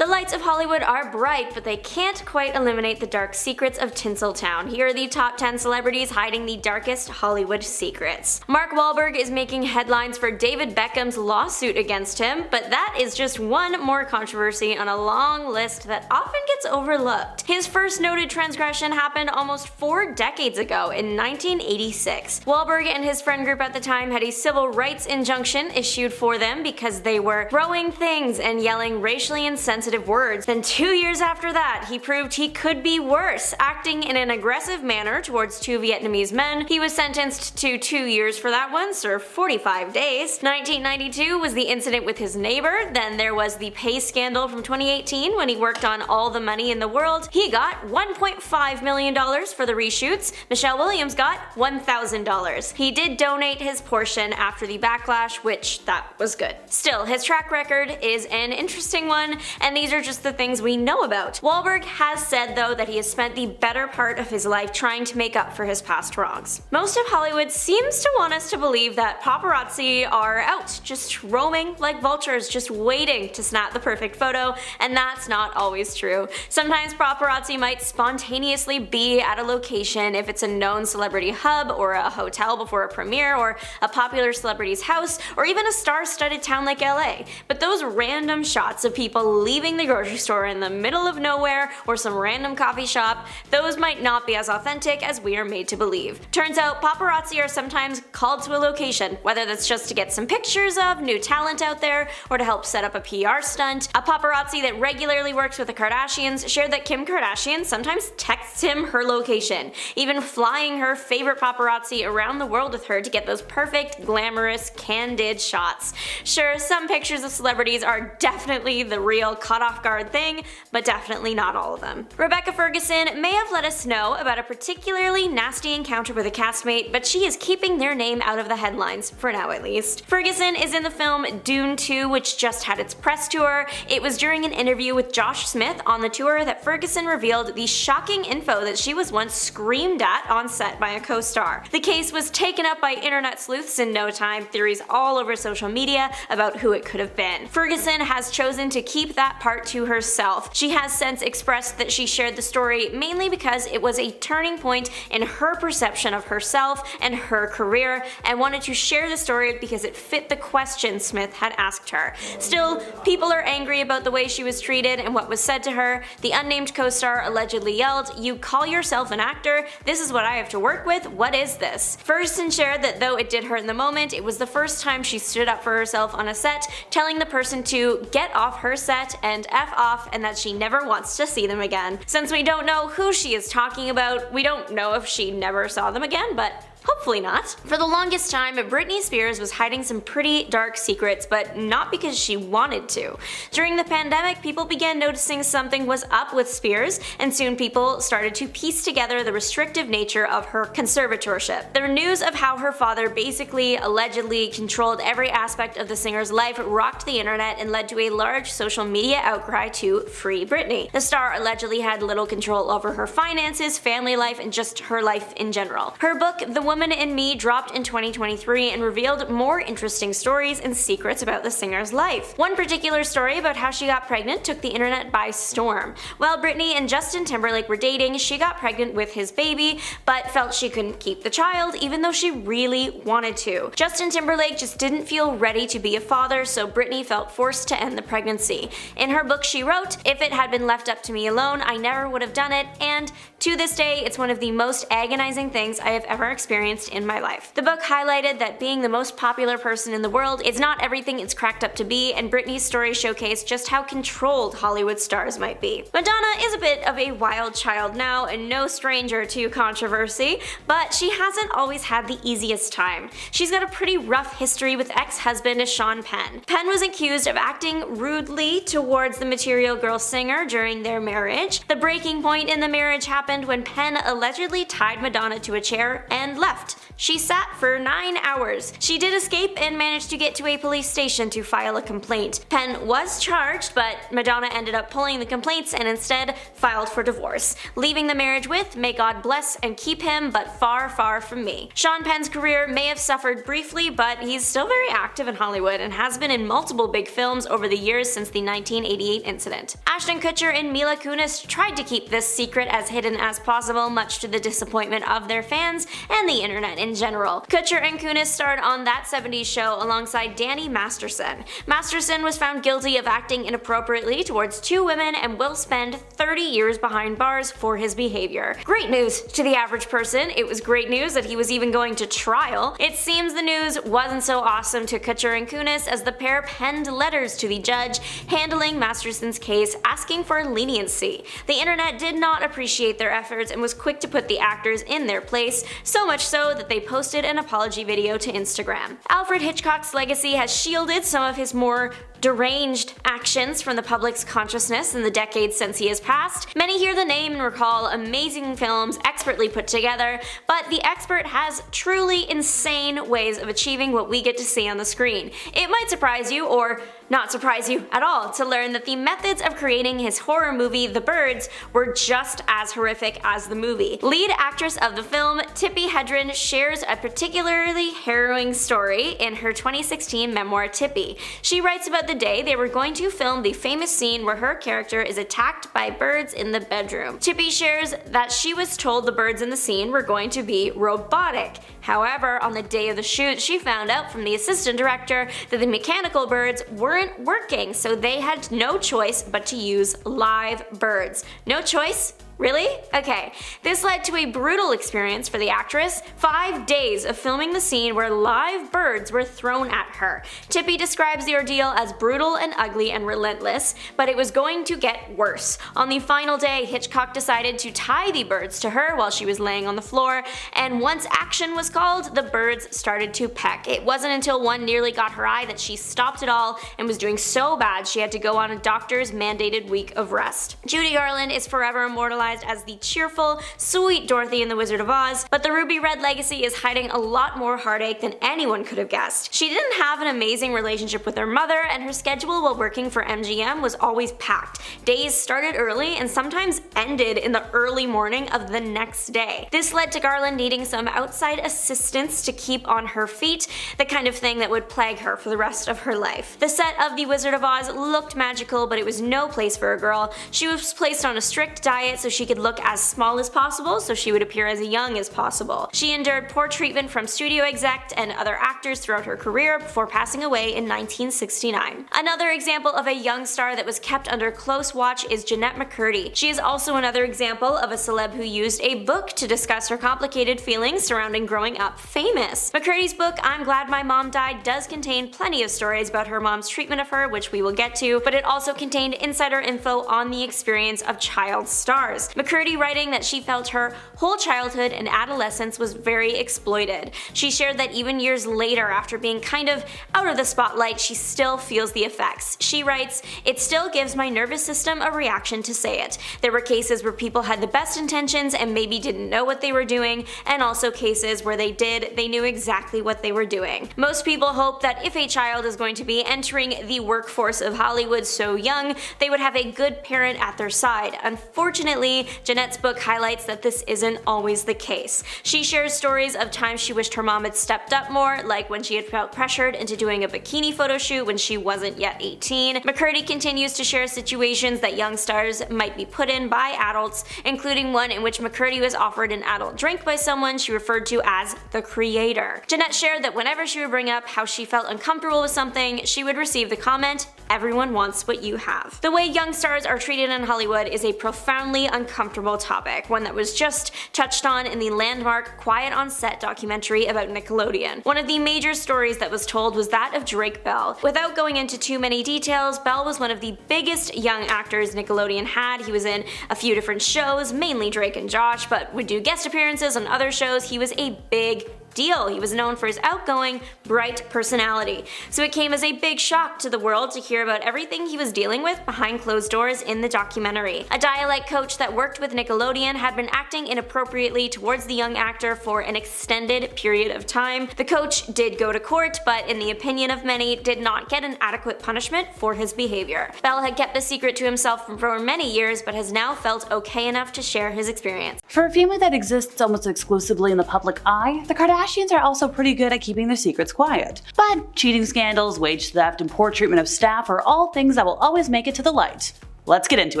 The lights of Hollywood are bright, but they can't quite eliminate the dark secrets of Tinseltown. Here are the top 10 celebrities hiding the darkest Hollywood secrets. Mark Wahlberg is making headlines for David Beckham's lawsuit against him, but that is just one more controversy on a long list that often gets overlooked. His first noted transgression happened almost 4 decades ago in 1986. Wahlberg and his friend group at the time had a civil rights injunction issued for them because they were throwing things and yelling racially insensitive words. Then 2 years after that, he proved he could be worse, acting in an aggressive manner towards 2 Vietnamese men. He was sentenced to 2 years for that one, served 45 days. 1992 was the incident with his neighbor. Then there was the pay scandal from 2018 when he worked on All the Money in the World. He got $1.5 million for the reshoots. Michelle Williams got $1,000. He did donate his portion after the backlash, which that was good. Still, his track record is an interesting one, and these are just the things we know about. Wahlberg has said, though, that he has spent the better part of his life trying to make up for his past wrongs. Most of Hollywood seems to want us to believe that paparazzi are out, just roaming like vultures, just waiting to snap the perfect photo, and that's not always true. Sometimes paparazzi might spontaneously be at a location if it's a known celebrity hub, or a hotel before a premiere, or a popular celebrity's house, or even a star-studded town like LA. But those random shots of people leaving the grocery store in the middle of nowhere or some random coffee shop, those might not be as authentic as we are made to believe. Turns out paparazzi are sometimes called to a location, whether that's just to get some pictures of new talent out there or to help set up a PR stunt. A paparazzi that regularly works with the Kardashians shared that Kim Kardashian sometimes texts him her location, even flying her favorite paparazzi around the world with her to get those perfect, glamorous, candid shots. Sure, some pictures of celebrities are definitely the real caught-off-guard thing, but definitely not all of them. Rebecca Ferguson may have let us know about a particularly nasty encounter with a castmate, but she is keeping their name out of the headlines, for now at least. Ferguson is in the film Dune 2, which just had its press tour. It was during an interview with Josh Smith on the tour that Ferguson revealed the shocking info that she was once screamed at on set by a co-star. The case was taken up by internet sleuths in no time, theories all over social media about who it could have been. Ferguson has chosen to keep that part to herself. She has since expressed that she shared the story mainly because it was a turning point in her perception of herself and her career, and wanted to share the story because it fit the question Smith had asked her. Still, people are angry about the way she was treated and what was said to her. The unnamed co-star allegedly yelled, "You call yourself an actor? This is what I have to work with? What is this?" Ferguson shared that though it did hurt in the moment, it was the first time she stood up for herself on a set, telling the person to get off her set and F off, and that she never wants to see them again. Since we don't know who she is talking about, we don't know if she never saw them again, but hopefully not. For the longest time, Britney Spears was hiding some pretty dark secrets, but not because she wanted to. During the pandemic, people began noticing something was up with Spears, and soon people started to piece together the restrictive nature of her conservatorship. The news of how her father basically, allegedly controlled every aspect of the singer's life rocked the internet and led to a large social media outcry to free Britney. The star allegedly had little control over her finances, family life, and just her life in general. Her book, The Woman in Me, dropped in 2023 and revealed more interesting stories and secrets about the singer's life. One particular story about how she got pregnant took the internet by storm. While Britney and Justin Timberlake were dating, she got pregnant with his baby, but felt she couldn't keep the child even though she really wanted to. Justin Timberlake just didn't feel ready to be a father, so Britney felt forced to end the pregnancy. In her book she wrote, "If it had been left up to me alone, I never would have done it, and to this day, it's one of the most agonizing things I have ever experienced in my life." The book highlighted that being the most popular person in the world is not everything it's cracked up to be, and Britney's story showcased just how controlled Hollywood stars might be. Madonna is a bit of a wild child now and no stranger to controversy, but she hasn't always had the easiest time. She's got a pretty rough history with ex-husband Sean Penn. Penn was accused of acting rudely towards the Material Girl singer during their marriage. The breaking point in the marriage happened when Penn allegedly tied Madonna to a chair and left. left. She sat for 9 hours. She did escape and managed to get to a police station to file a complaint. Penn was charged, but Madonna ended up pulling the complaints and instead filed for divorce, leaving the marriage with "May God bless and keep him, but far, far from me." Sean Penn's career may have suffered briefly, but he's still very active in Hollywood and has been in multiple big films over the years since the 1988 incident. Ashton Kutcher and Mila Kunis tried to keep this secret as hidden as possible, much to the disappointment of their fans and the internet in general. Kutcher and Kunis starred on That 70s Show alongside Danny Masterson. Masterson was found guilty of acting inappropriately towards 2 women and will spend 30 years behind bars for his behavior. Great news to the average person. It was great news that he was even going to trial. It seems the news wasn't so awesome to Kutcher and Kunis, as the pair penned letters to the judge handling Masterson's case asking for leniency. The internet did not appreciate their efforts and was quick to put the actors in their place, so much so that they posted an apology video to Instagram. Alfred Hitchcock's legacy has shielded some of his more deranged actions from the public's consciousness in the decades since he has passed. Many hear the name and recall amazing films expertly put together, but the expert has truly insane ways of achieving what we get to see on the screen. It might surprise you, or not surprise you at all, to learn that the methods of creating his horror movie The Birds were just as horrific as the movie. Lead actress of the film, Tippi Hedren, shares a particularly harrowing story in her 2016 memoir Tippi. She writes about the day they were going to film the famous scene where her character is attacked by birds in the bedroom. Tippi shares that she was told the birds in the scene were going to be robotic. However, on the day of the shoot, she found out from the assistant director that the mechanical birds weren't working, so they had no choice but to use live birds. No choice? Really? Okay. This led to a brutal experience for the actress. 5 days of filming the scene where live birds were thrown at her. Tippi describes the ordeal as brutal and ugly and relentless, but it was going to get worse. On the final day, Hitchcock decided to tie the birds to her while she was laying on the floor, and once action was called, the birds started to peck. It wasn't until one nearly got her eye that she stopped it all and was doing so bad she had to go on a doctor's mandated week of rest. Judy Garland is forever immortalized as the cheerful, sweet Dorothy in The Wizard of Oz, but the Ruby Red legacy is hiding a lot more heartache than anyone could have guessed. She didn't have an amazing relationship with her mother, and her schedule while working for MGM was always packed. Days started early and sometimes ended in the early morning of the next day. This led to Garland needing some outside assistance to keep on her feet, the kind of thing that would plague her for the rest of her life. The set of The Wizard of Oz looked magical, but it was no place for a girl. She was placed on a strict diet so she could look as small as possible, so she would appear as young as possible. She endured poor treatment from studio execs and other actors throughout her career before passing away in 1969. Another example of a young star that was kept under close watch is Jennette McCurdy. She is also another example of a celeb who used a book to discuss her complicated feelings surrounding growing up famous. McCurdy's book, I'm Glad My Mom Died, does contain plenty of stories about her mom's treatment of her, which we will get to, but it also contained insider info on the experience of child stars. McCurdy writing that she felt her whole childhood and adolescence was very exploited. She shared that even years later, after being kind of out of the spotlight, she still feels the effects. She writes, "It still gives my nervous system a reaction to say it. There were cases where people had the best intentions and maybe didn't know what they were doing, and also cases where they knew exactly what they were doing. Most people hope that if a child is going to be entering the workforce of Hollywood so young, they would have a good parent at their side. Unfortunately, Jennette's book highlights that this isn't always the case. She shares stories of times she wished her mom had stepped up more, like when she had felt pressured into doing a bikini photo shoot when she wasn't yet 18. McCurdy continues to share situations that young stars might be put in by adults, including one in which McCurdy was offered an adult drink by someone she referred to as the creator. Jennette shared that whenever she would bring up how she felt uncomfortable with something, she would receive the comment, "Everyone wants what you have." The way young stars are treated in Hollywood is a profoundly uncomfortable topic, one that was just touched on in the landmark Quiet on Set documentary about Nickelodeon. One of the major stories that was told was that of Drake Bell. Without going into too many details, Bell was one of the biggest young actors Nickelodeon had. He was in a few different shows, mainly Drake and Josh, but would do guest appearances on other shows. He was a big deal. He was known for his outgoing, bright personality. So it came as a big shock to the world to hear about everything he was dealing with behind closed doors in the documentary. A dialect coach that worked with Nickelodeon had been acting inappropriately towards the young actor for an extended period of time. The coach did go to court, but in the opinion of many, did not get an adequate punishment for his behavior. Bell had kept the secret to himself for many years, but has now felt okay enough to share his experience. For a family that exists almost exclusively in the public eye, the Kardashians are also pretty good at keeping their secrets quiet. But cheating scandals, wage theft, and poor treatment of staff are all things that will always make it to the light. Let's get into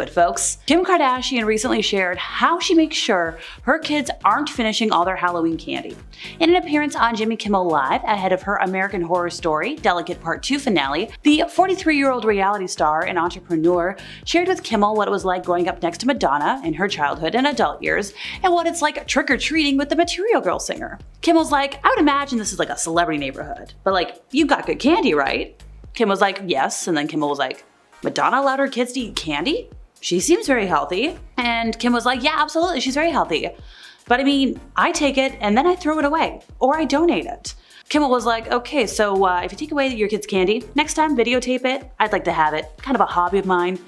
it, folks. Kim Kardashian recently shared how she makes sure her kids aren't finishing all their Halloween candy. In an appearance on Jimmy Kimmel Live ahead of her American Horror Story Delicate Part 2 finale, the 43-year-old reality star and entrepreneur shared with Kimmel what it was like growing up next to Madonna in her childhood and adult years, and what it's like trick-or-treating with the Material Girl singer. Kimmel's like, I would imagine this is like a celebrity neighborhood, but like, you got good candy, right? Kim was like, yes, and then Kimmel was like, Madonna allowed her kids to eat candy? She seems very healthy. And Kim was like, yeah, absolutely, she's very healthy. But I mean, I take it and then I throw it away, or I donate it. Kimmel was like, okay, so if you take away your kid's candy, next time videotape it. I'd like to have it. Kind of a hobby of mine,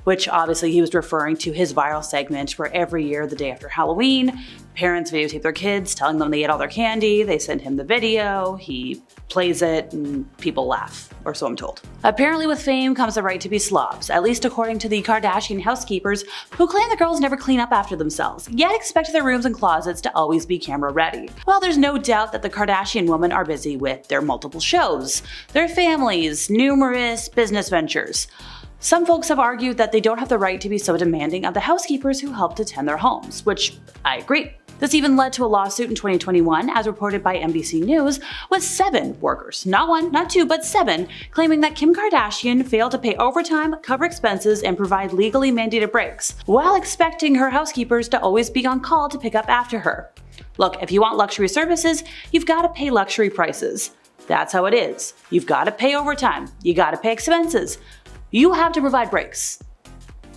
which obviously he was referring to his viral segment where every year, the day after Halloween, parents videotape their kids, telling them they ate all their candy, they send him the video, he plays it, and people laugh, or so I'm told. Apparently with fame comes the right to be slobs, at least according to the Kardashian housekeepers, who claim the girls never clean up after themselves, yet expect their rooms and closets to always be camera ready. Well, there's no doubt that the Kardashian women are busy with their multiple shows, their families, numerous business ventures. Some folks have argued that they don't have the right to be so demanding of the housekeepers who help to tend their homes, which I agree. This even led to a lawsuit in 2021, as reported by NBC News, with 7 workers, not 1, not 2, but 7, claiming that Kim Kardashian failed to pay overtime, cover expenses, and provide legally mandated breaks, while expecting her housekeepers to always be on call to pick up after her. Look, if you want luxury services, you've got to pay luxury prices. That's how it is. You've got to pay overtime. You got to pay expenses. You have to provide breaks.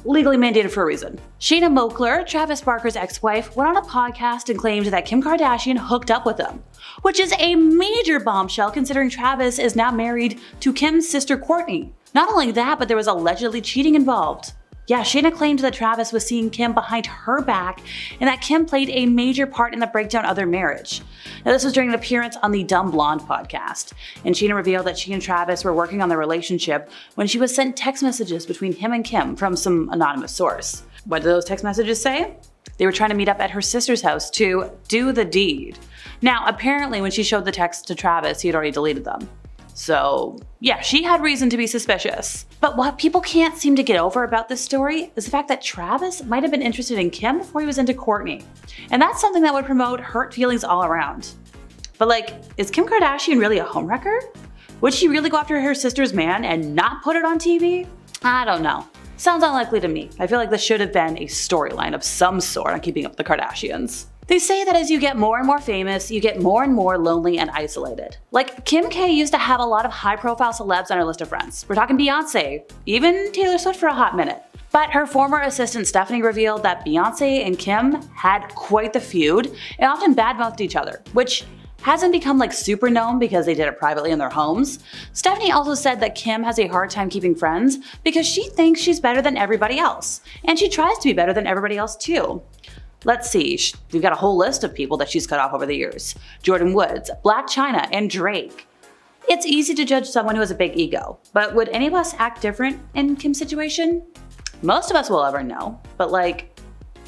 Legally mandated for a reason. Shayna Moakler, Travis Barker's ex-wife, went on a podcast and claimed that Kim Kardashian hooked up with him, which is a major bombshell considering Travis is now married to Kim's sister Kourtney. Not only that, but there was allegedly cheating involved. Yeah, Shayna claimed that Travis was seeing Kim behind her back and that Kim played a major part in the breakdown of their marriage. Now, this was during an appearance on the Dumb Blonde podcast, and Shayna revealed that she and Travis were working on their relationship when she was sent text messages between him and Kim from some anonymous source. What did those text messages say? They were trying to meet up at her sister's house to do the deed. Now, apparently when she showed the text to Travis, he had already deleted them. So yeah, she had reason to be suspicious. But what people can't seem to get over about this story is the fact that Travis might have been interested in Kim before he was into Kourtney. And that's something that would promote hurt feelings all around. But like, is Kim Kardashian really a homewrecker? Would she really go after her sister's man and not put it on TV? I don't know. Sounds unlikely to me. I feel like this should have been a storyline of some sort on Keeping Up with the Kardashians. They say that as you get more and more famous, you get more and more lonely and isolated. Like, Kim K used to have a lot of high-profile celebs on her list of friends. We're talking Beyonce, even Taylor Swift for a hot minute. But her former assistant Stephanie revealed that Beyonce and Kim had quite the feud and often badmouthed each other, which hasn't become like super known because they did it privately in their homes. Stephanie also said that Kim has a hard time keeping friends because she thinks she's better than everybody else, and she tries to be better than everybody else too. Let's see, we've got a whole list of people that she's cut off over the years. Jordan Woods, Black China, and Drake. It's easy to judge someone who has a big ego, but would any of us act different in Kim's situation? Most of us will ever know, but like,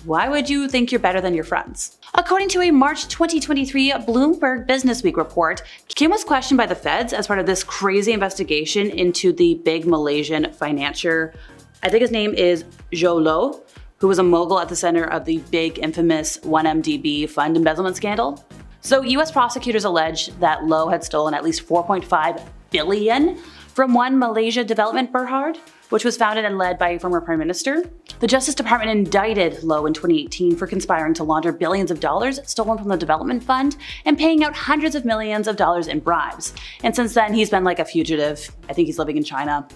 why would you think you're better than your friends? According to a March 2023 Bloomberg Businessweek report, Kim was questioned by the feds as part of this crazy investigation into the big Malaysian financier. I think his name is Zhou Lo, who was a mogul at the center of the big infamous 1MDB fund embezzlement scandal. So US prosecutors alleged that Lo had stolen at least 4.5 billion from One Malaysia Development Berhad, which was founded and led by a former prime minister. The Justice Department indicted Lo in 2018 for conspiring to launder billions of dollars stolen from the development fund and paying out hundreds of millions of dollars in bribes. And since then, he's been like a fugitive. I think he's living in China.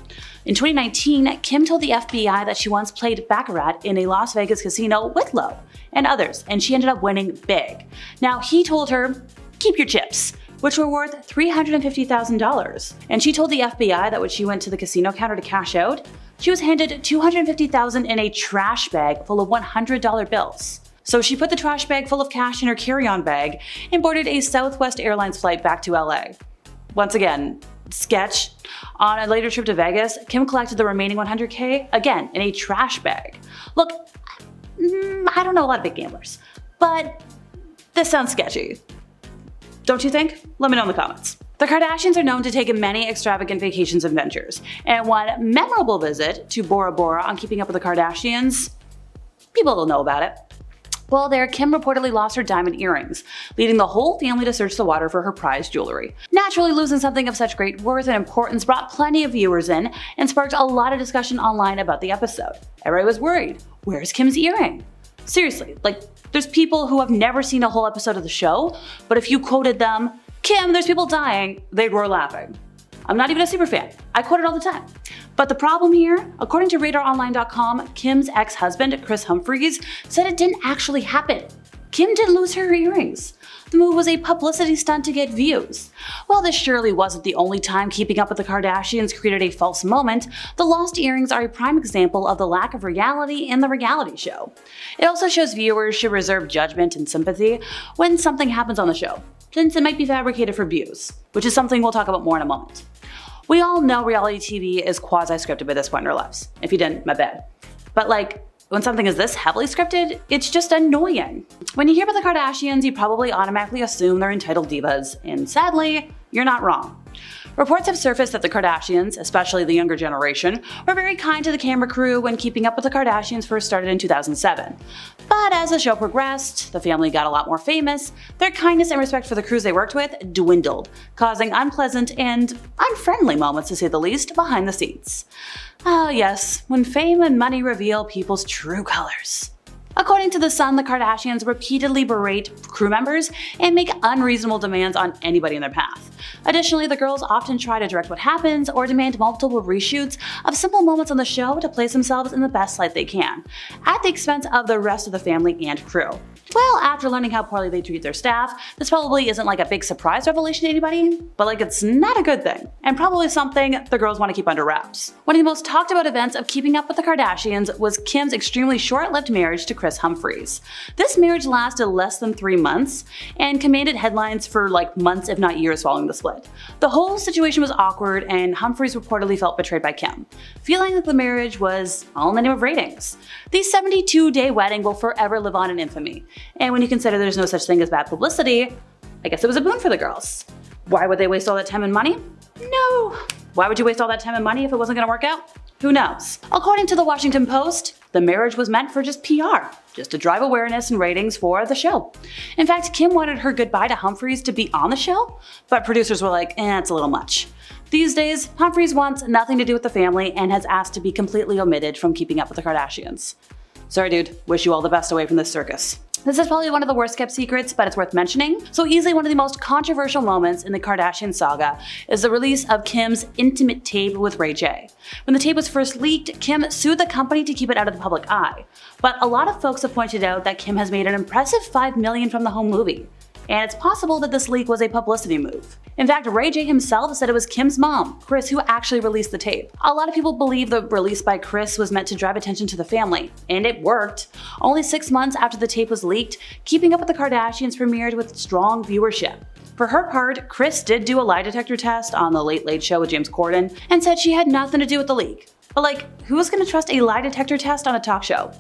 In 2019, Kim told the FBI that she once played baccarat in a Las Vegas casino with Lo and others, and she ended up winning big. Now, he told her, keep your chips, which were worth $350,000. And she told the FBI that when she went to the casino counter to cash out, she was handed $250,000 in a trash bag full of $100 bills. So she put the trash bag full of cash in her carry-on bag and boarded a Southwest Airlines flight back to LA. Once again, sketch. On a later trip to Vegas, Kim collected the remaining $100K, again, in a trash bag. Look, I don't know a lot of big gamblers, but this sounds sketchy. Don't you think? Let me know in the comments. The Kardashians are known to take many extravagant vacations and ventures, and one memorable visit to Bora Bora on Keeping Up with the Kardashians, people will know about it. Well, there, Kim reportedly lost her diamond earrings, leading the whole family to search the water for her prized jewelry. Naturally, losing something of such great worth and importance brought plenty of viewers in and sparked a lot of discussion online about the episode. Everybody was worried, where's Kim's earring? Seriously, like, there's people who have never seen a whole episode of the show, but if you quoted them, "Kim, there's people dying," they'd roar laughing. I'm not even a super fan. I quote it all the time. But the problem here, according to RadarOnline.com, Kim's ex-husband, Kris Humphries, said it didn't actually happen. Kim didn't lose her earrings. The move was a publicity stunt to get views. While this surely wasn't the only time Keeping Up with the Kardashians created a false moment, the lost earrings are a prime example of the lack of reality in the reality show. It also shows viewers should reserve judgment and sympathy when something happens on the show, since it might be fabricated for views, which is something we'll talk about more in a moment. We all know reality TV is quasi-scripted by this point in our lives. If you didn't, my bad. But like, when something is this heavily scripted, it's just annoying. When you hear about the Kardashians, you probably automatically assume they're entitled divas, and sadly, you're not wrong. Reports have surfaced that the Kardashians, especially the younger generation, were very kind to the camera crew when Keeping Up with the Kardashians first started in 2007. But as the show progressed, the family got a lot more famous, their kindness and respect for the crews they worked with dwindled, causing unpleasant and unfriendly moments, to say the least, behind the scenes. Ah yes, when fame and money reveal people's true colors. According to The Sun, the Kardashians repeatedly berate crew members and make unreasonable demands on anybody in their path. Additionally, the girls often try to direct what happens or demand multiple reshoots of simple moments on the show to place themselves in the best light they can, at the expense of the rest of the family and crew. Well, after learning how poorly they treat their staff, this probably isn't like a big surprise revelation to anybody, but like it's not a good thing, and probably something the girls want to keep under wraps. One of the most talked about events of Keeping Up with the Kardashians was Kim's extremely short-lived marriage to Kris Humphries. This marriage lasted less than 3 months and commanded headlines for like months if not years following the split. The whole situation was awkward and Humphries reportedly felt betrayed by Kim, feeling that the marriage was all in the name of ratings. The 72-day wedding will forever live on in infamy. And when you consider there's no such thing as bad publicity, I guess it was a boon for the girls. Why would they waste all that time and money? No. Why would you waste all that time and money if it wasn't gonna work out? Who knows? According to the Washington Post, the marriage was meant for just PR, just to drive awareness and ratings for the show. In fact, Kim wanted her goodbye to Humphries to be on the show, but producers were like, it's a little much. These days, Humphries wants nothing to do with the family and has asked to be completely omitted from Keeping Up with the Kardashians. Sorry dude, wish you all the best away from this circus. This is probably one of the worst kept secrets, but it's worth mentioning. So easily one of the most controversial moments in the Kardashian saga is the release of Kim's intimate tape with Ray J. When the tape was first leaked, Kim sued the company to keep it out of the public eye. But a lot of folks have pointed out that Kim has made an impressive $5 million from the home movie. And it's possible that this leak was a publicity move. In fact, Ray J himself said it was Kim's mom, Kris, who actually released the tape. A lot of people believe the release by Kris was meant to drive attention to the family, and it worked. Only 6 months after the tape was leaked, Keeping Up with the Kardashians premiered with strong viewership. For her part, Kris did do a lie detector test on The Late Late Show with James Corden and said she had nothing to do with the leak. But like, who's gonna trust a lie detector test on a talk show?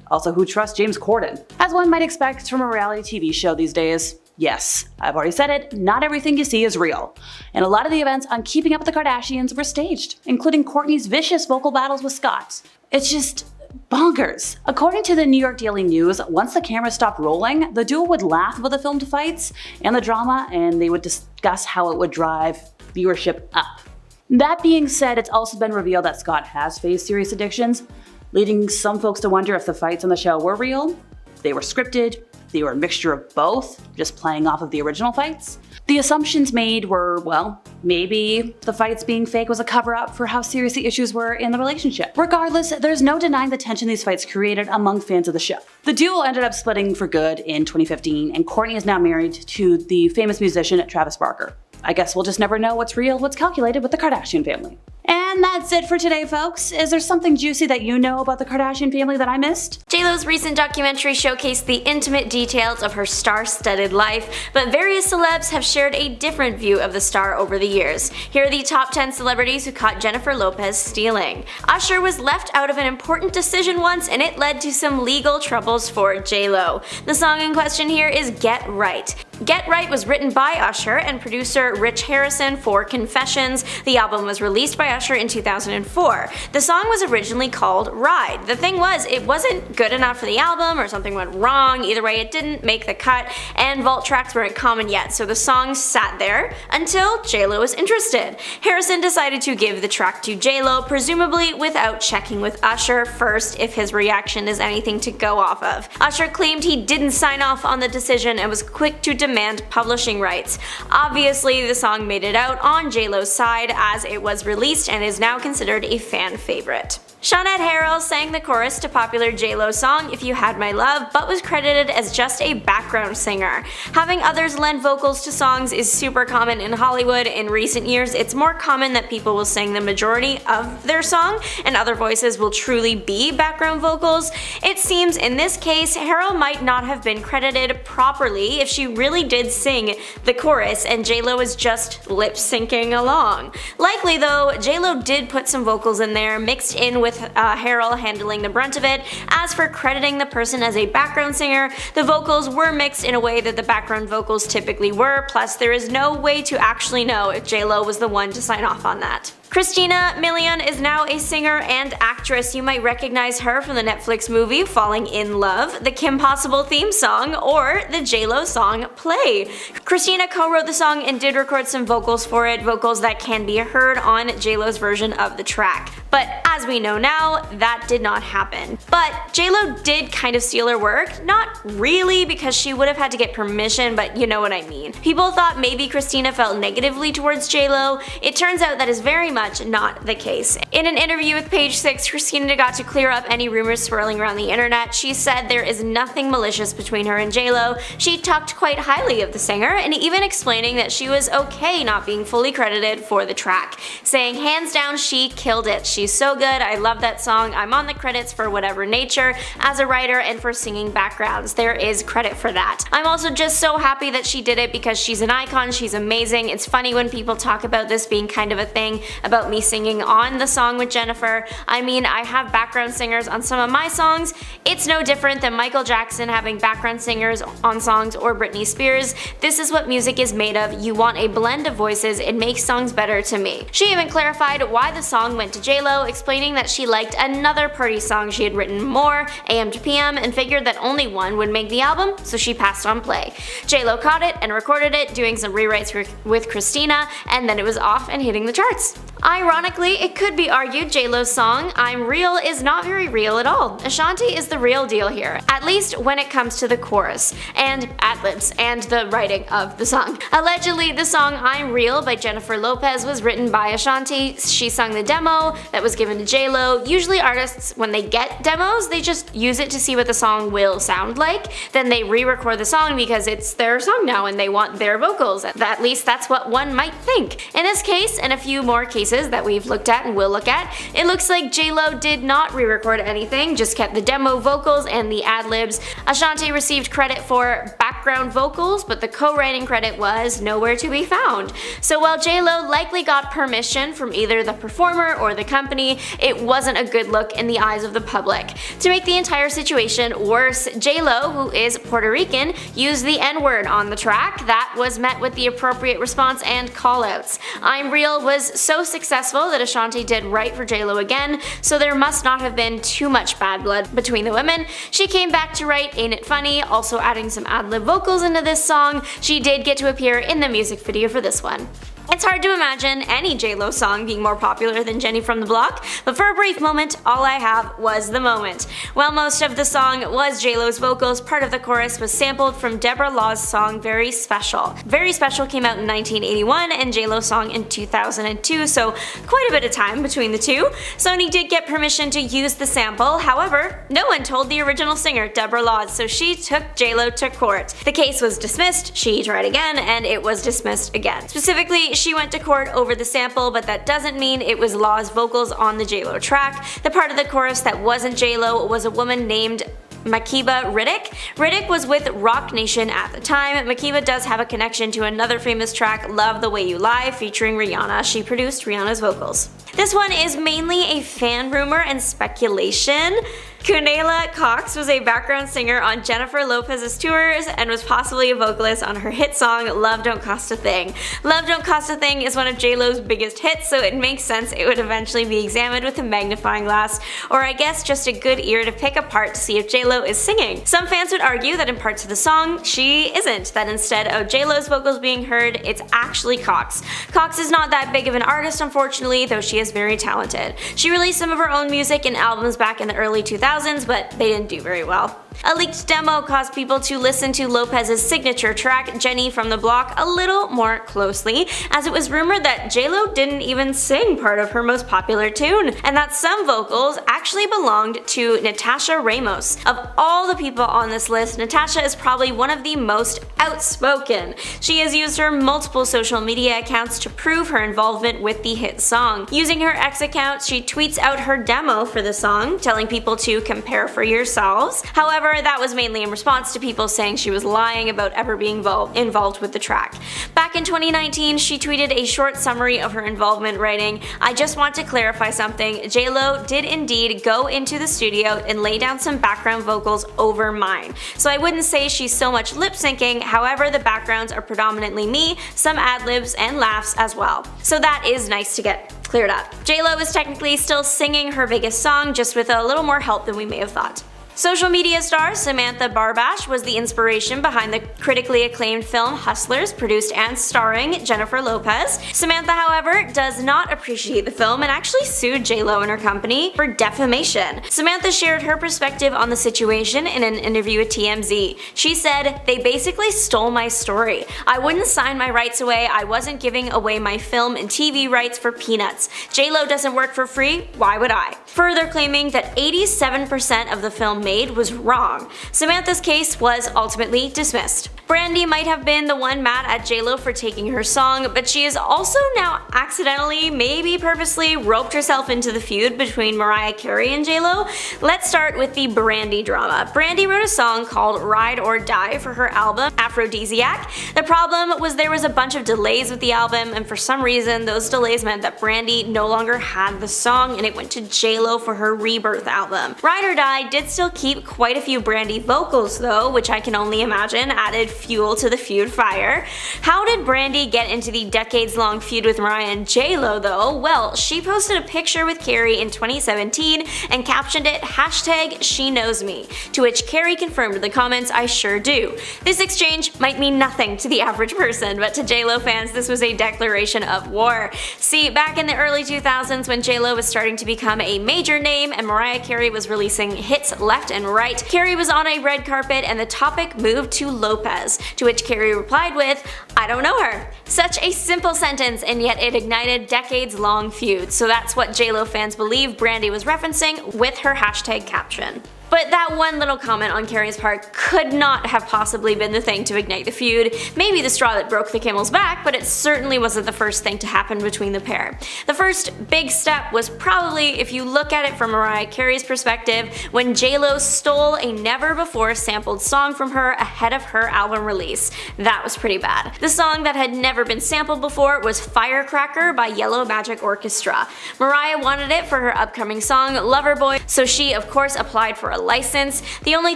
Also, who trusts James Corden? As one might expect from a reality TV show these days. Yes, I've already said it, not everything you see is real. And a lot of the events on Keeping Up with the Kardashians were staged, including Kourtney's vicious vocal battles with Scott. It's just bonkers. According to the New York Daily News, once the camera stopped rolling, the duo would laugh about the filmed fights and the drama, and they would discuss how it would drive viewership up. That being said, it's also been revealed that Scott has faced serious addictions, leading some folks to wonder if the fights on the show were real. they were scripted, they were a mixture of both, just playing off of the original fights. The assumptions made were, well, maybe the fights being fake was a cover-up for how serious the issues were in the relationship. Regardless, there's no denying the tension these fights created among fans of the show. The duo ended up splitting for good in 2015, and Kourtney is now married to the famous musician Travis Barker. I guess we'll just never know what's real, what's calculated with the Kardashian family. And that's it for today, folks. Is there something juicy that you know about the Kardashian family that I missed? JLo's recent documentary showcased the intimate details of her star-studded life, but various celebs have shared a different view of the star over the years. Here are the top 10 celebrities who caught Jennifer Lopez stealing. Usher was left out of an important decision once, and it led to some legal troubles for JLo. The song in question here is Get Right. Get Right was written by Usher and producer Rich Harrison for Confessions. The album was released by Usher in 2004. The song was originally called Ride. The thing was, it wasn't good enough for the album, or something went wrong. Either way, it didn't make the cut, and vault tracks weren't common yet, so the song sat there until JLo was interested. Harrison decided to give the track to JLo, presumably without checking with Usher first if his reaction is anything to go off of. Usher claimed he didn't sign off on the decision and was quick to demand publishing rights. Obviously, the song made it out on JLo's side as it was released and is now considered a fan favorite. Shawnette Harrell sang the chorus to popular JLo song If You Had My Love, but was credited as just a background singer. Having others lend vocals to songs is super common in Hollywood. In recent years, it's more common that people will sing the majority of their song, and other voices will truly be background vocals. It seems in this case, Harrell might not have been credited properly if she really did sing the chorus and JLo was just lip-syncing along. Likely though, JLo did put some vocals in there, mixed in with Harrell handling the brunt of it. As for crediting the person as a background singer, the vocals were mixed in a way that the background vocals typically were, plus there is no way to actually know if JLo was the one to sign off on that. Christina Milian is now a singer and actress. You might recognize her from the Netflix movie Falling in Love, the Kim Possible theme song, or the JLo song Play. Christina co-wrote the song and did record some vocals for it, vocals that can be heard on JLo's version of the track. But as we know now, that did not happen. But JLo did kind of steal her work. Not really, because she would have had to get permission, but you know what I mean. People thought maybe Christina felt negatively towards JLo. It turns out that is very much not the case. In an interview with Page 6, Christina got to clear up any rumors swirling around the internet. She said there is nothing malicious between her and JLo. She talked quite highly of the singer, and even explaining that she was okay not being fully credited for the track, saying hands down she killed it. She's so good, I love that song, I'm on the credits for whatever nature, as a writer and for singing backgrounds. There is credit for that. I'm also just so happy that she did it because she's an icon, she's amazing. It's funny when people talk about this being kind of a thing about me singing on the song with Jennifer. I mean, I have background singers on some of my songs. It's no different than Michael Jackson having background singers on songs or Britney Spears. This is what music is made of. You want a blend of voices, it makes songs better to me. She even clarified why the song went to JLo, explaining that she liked another party song she had written more, AM to PM, and figured that only one would make the album, so she passed on play. JLo caught it and recorded it, doing some rewrites with Christina, and then it was off and hitting the charts. Ironically, it could be argued JLo's song I'm Real is not very real at all. Ashanti is the real deal here, at least when it comes to the chorus, and ad-libs, and the writing of the song. Allegedly, the song I'm Real by Jennifer Lopez was written by Ashanti. She sung the demo that was given to JLo. Usually artists, when they get demos, they just use it to see what the song will sound like. Then they re-record the song because it's their song now and they want their vocals. At least that's what one might think. In this case, and a few more cases that we've looked at and will look at, it looks like JLo did not re-record anything, just kept the demo vocals and the ad-libs. Ashanti received credit for background vocals, but the co-writing credit was nowhere to be found. So while JLo likely got permission from either the performer or the company, it wasn't a good look in the eyes of the public. To make the entire situation worse, JLo, who is Puerto Rican, used the N-word on the track. That was met with the appropriate response and callouts. I'm Real was so successful that Ashanti did write for JLo again, so there must not have been too much bad blood between the women. She came back to write Ain't It Funny, also adding some ad-lib vocals into this song. She did get to appear in the music video for this one. It's hard to imagine any J-Lo song being more popular than Jenny from the Block, but for a brief moment, all I have was the moment. While most of the song was J-Lo's vocals, part of the chorus was sampled from Deborah Law's song Very Special. Very Special came out in 1981 and J-Lo's song in 2002, so quite a bit of time between the two. Sony did get permission to use the sample, however, no one told the original singer, Deborah Law, so she took J-Lo to court. The case was dismissed, she tried again, and it was dismissed again. Specifically, she went to court over the sample, but that doesn't mean it was Law's vocals on the J-Lo track. The part of the chorus that wasn't J-Lo was a woman named Makeba Riddick. Riddick was with Rock Nation at the time. Makeba does have a connection to another famous track, Love the Way You Lie, featuring Rihanna. She produced Rihanna's vocals. This one is mainly a fan rumor and speculation. Kunela Cox was a background singer on Jennifer Lopez's tours and was possibly a vocalist on her hit song Love Don't Cost a Thing. Love Don't Cost a Thing is one of J-Lo's biggest hits, so it makes sense it would eventually be examined with a magnifying glass, or I guess just a good ear to pick apart to see if J-Lo is singing. Some fans would argue that in parts of the song, she isn't, that instead of J-Lo's vocals being heard, it's actually Cox. Cox is not that big of an artist, unfortunately, though she is very talented. She released some of her own music and albums back in the early 2000s, but they didn't do very well. A leaked demo caused people to listen to Lopez's signature track, Jenny from the Block, a little more closely, as it was rumored that J-Lo didn't even sing part of her most popular tune, and that some vocals actually belonged to Natasha Ramos. Of all the people on this list, Natasha is probably one of the most outspoken. She has used her multiple social media accounts to prove her involvement with the hit song. Using her X account, she tweets out her demo for the song, telling people to compare for yourselves. However, that was mainly in response to people saying she was lying about ever being involved with the track. Back in 2019, she tweeted a short summary of her involvement, writing, "I just want to clarify something. J-Lo did indeed go into the studio and lay down some background vocals over mine. So I wouldn't say she's so much lip syncing, however the backgrounds are predominantly me, some ad-libs and laughs as well." So that is nice to get cleared up. J-Lo is technically still singing her biggest song, just with a little more help than we may have thought. Social media star Samantha Barbash was the inspiration behind the critically acclaimed film Hustlers, produced and starring Jennifer Lopez. Samantha, however, does not appreciate the film and actually sued J-Lo and her company for defamation. Samantha shared her perspective on the situation in an interview with TMZ. She said, "They basically stole my story. I wouldn't sign my rights away. I wasn't giving away my film and TV rights for peanuts. J-Lo doesn't work for free, why would I?" Further claiming that 87% of the film made was wrong. Samantha's case was ultimately dismissed. Brandy might have been the one mad at J-Lo for taking her song, but she has also now accidentally, maybe purposely, roped herself into the feud between Mariah Carey and J-Lo. Let's start with the Brandy drama. Brandy wrote a song called Ride or Die for her album Aphrodisiac. The problem was there was a bunch of delays with the album, and for some reason those delays meant that Brandy no longer had the song and it went to J-Lo for her Rebirth album. Ride or Die did still keep quite a few Brandy vocals though, which I can only imagine added fuel to the feud fire. How did Brandy get into the decades-long feud with Mariah and J-Lo though? Well, she posted a picture with Carey in 2017 and captioned it #SheKnowsMe, to which Carey confirmed in the comments, "I sure do." This exchange might mean nothing to the average person, but to J-Lo fans this was a declaration of war. See, back in the early 2000s when J-Lo was starting to become a major name and Mariah Carey was releasing hits left and right, Carey was on a red carpet and the topic moved to Lopez, to which Carey replied with, "I don't know her." Such a simple sentence, and yet it ignited decades-long feuds, so that's what J-Lo fans believe Brandy was referencing with her hashtag caption. But that one little comment on Carey's part could not have possibly been the thing to ignite the feud. Maybe the straw that broke the camel's back, but it certainly wasn't the first thing to happen between the pair. The first big step was probably, if you look at it from Mariah Carey's perspective, when J-Lo stole a never-before sampled song from her ahead of her album release. That was pretty bad. The song that had never been sampled before was Firecracker by Yellow Magic Orchestra. Mariah wanted it for her upcoming song Loverboy, so she of course applied for a license. The only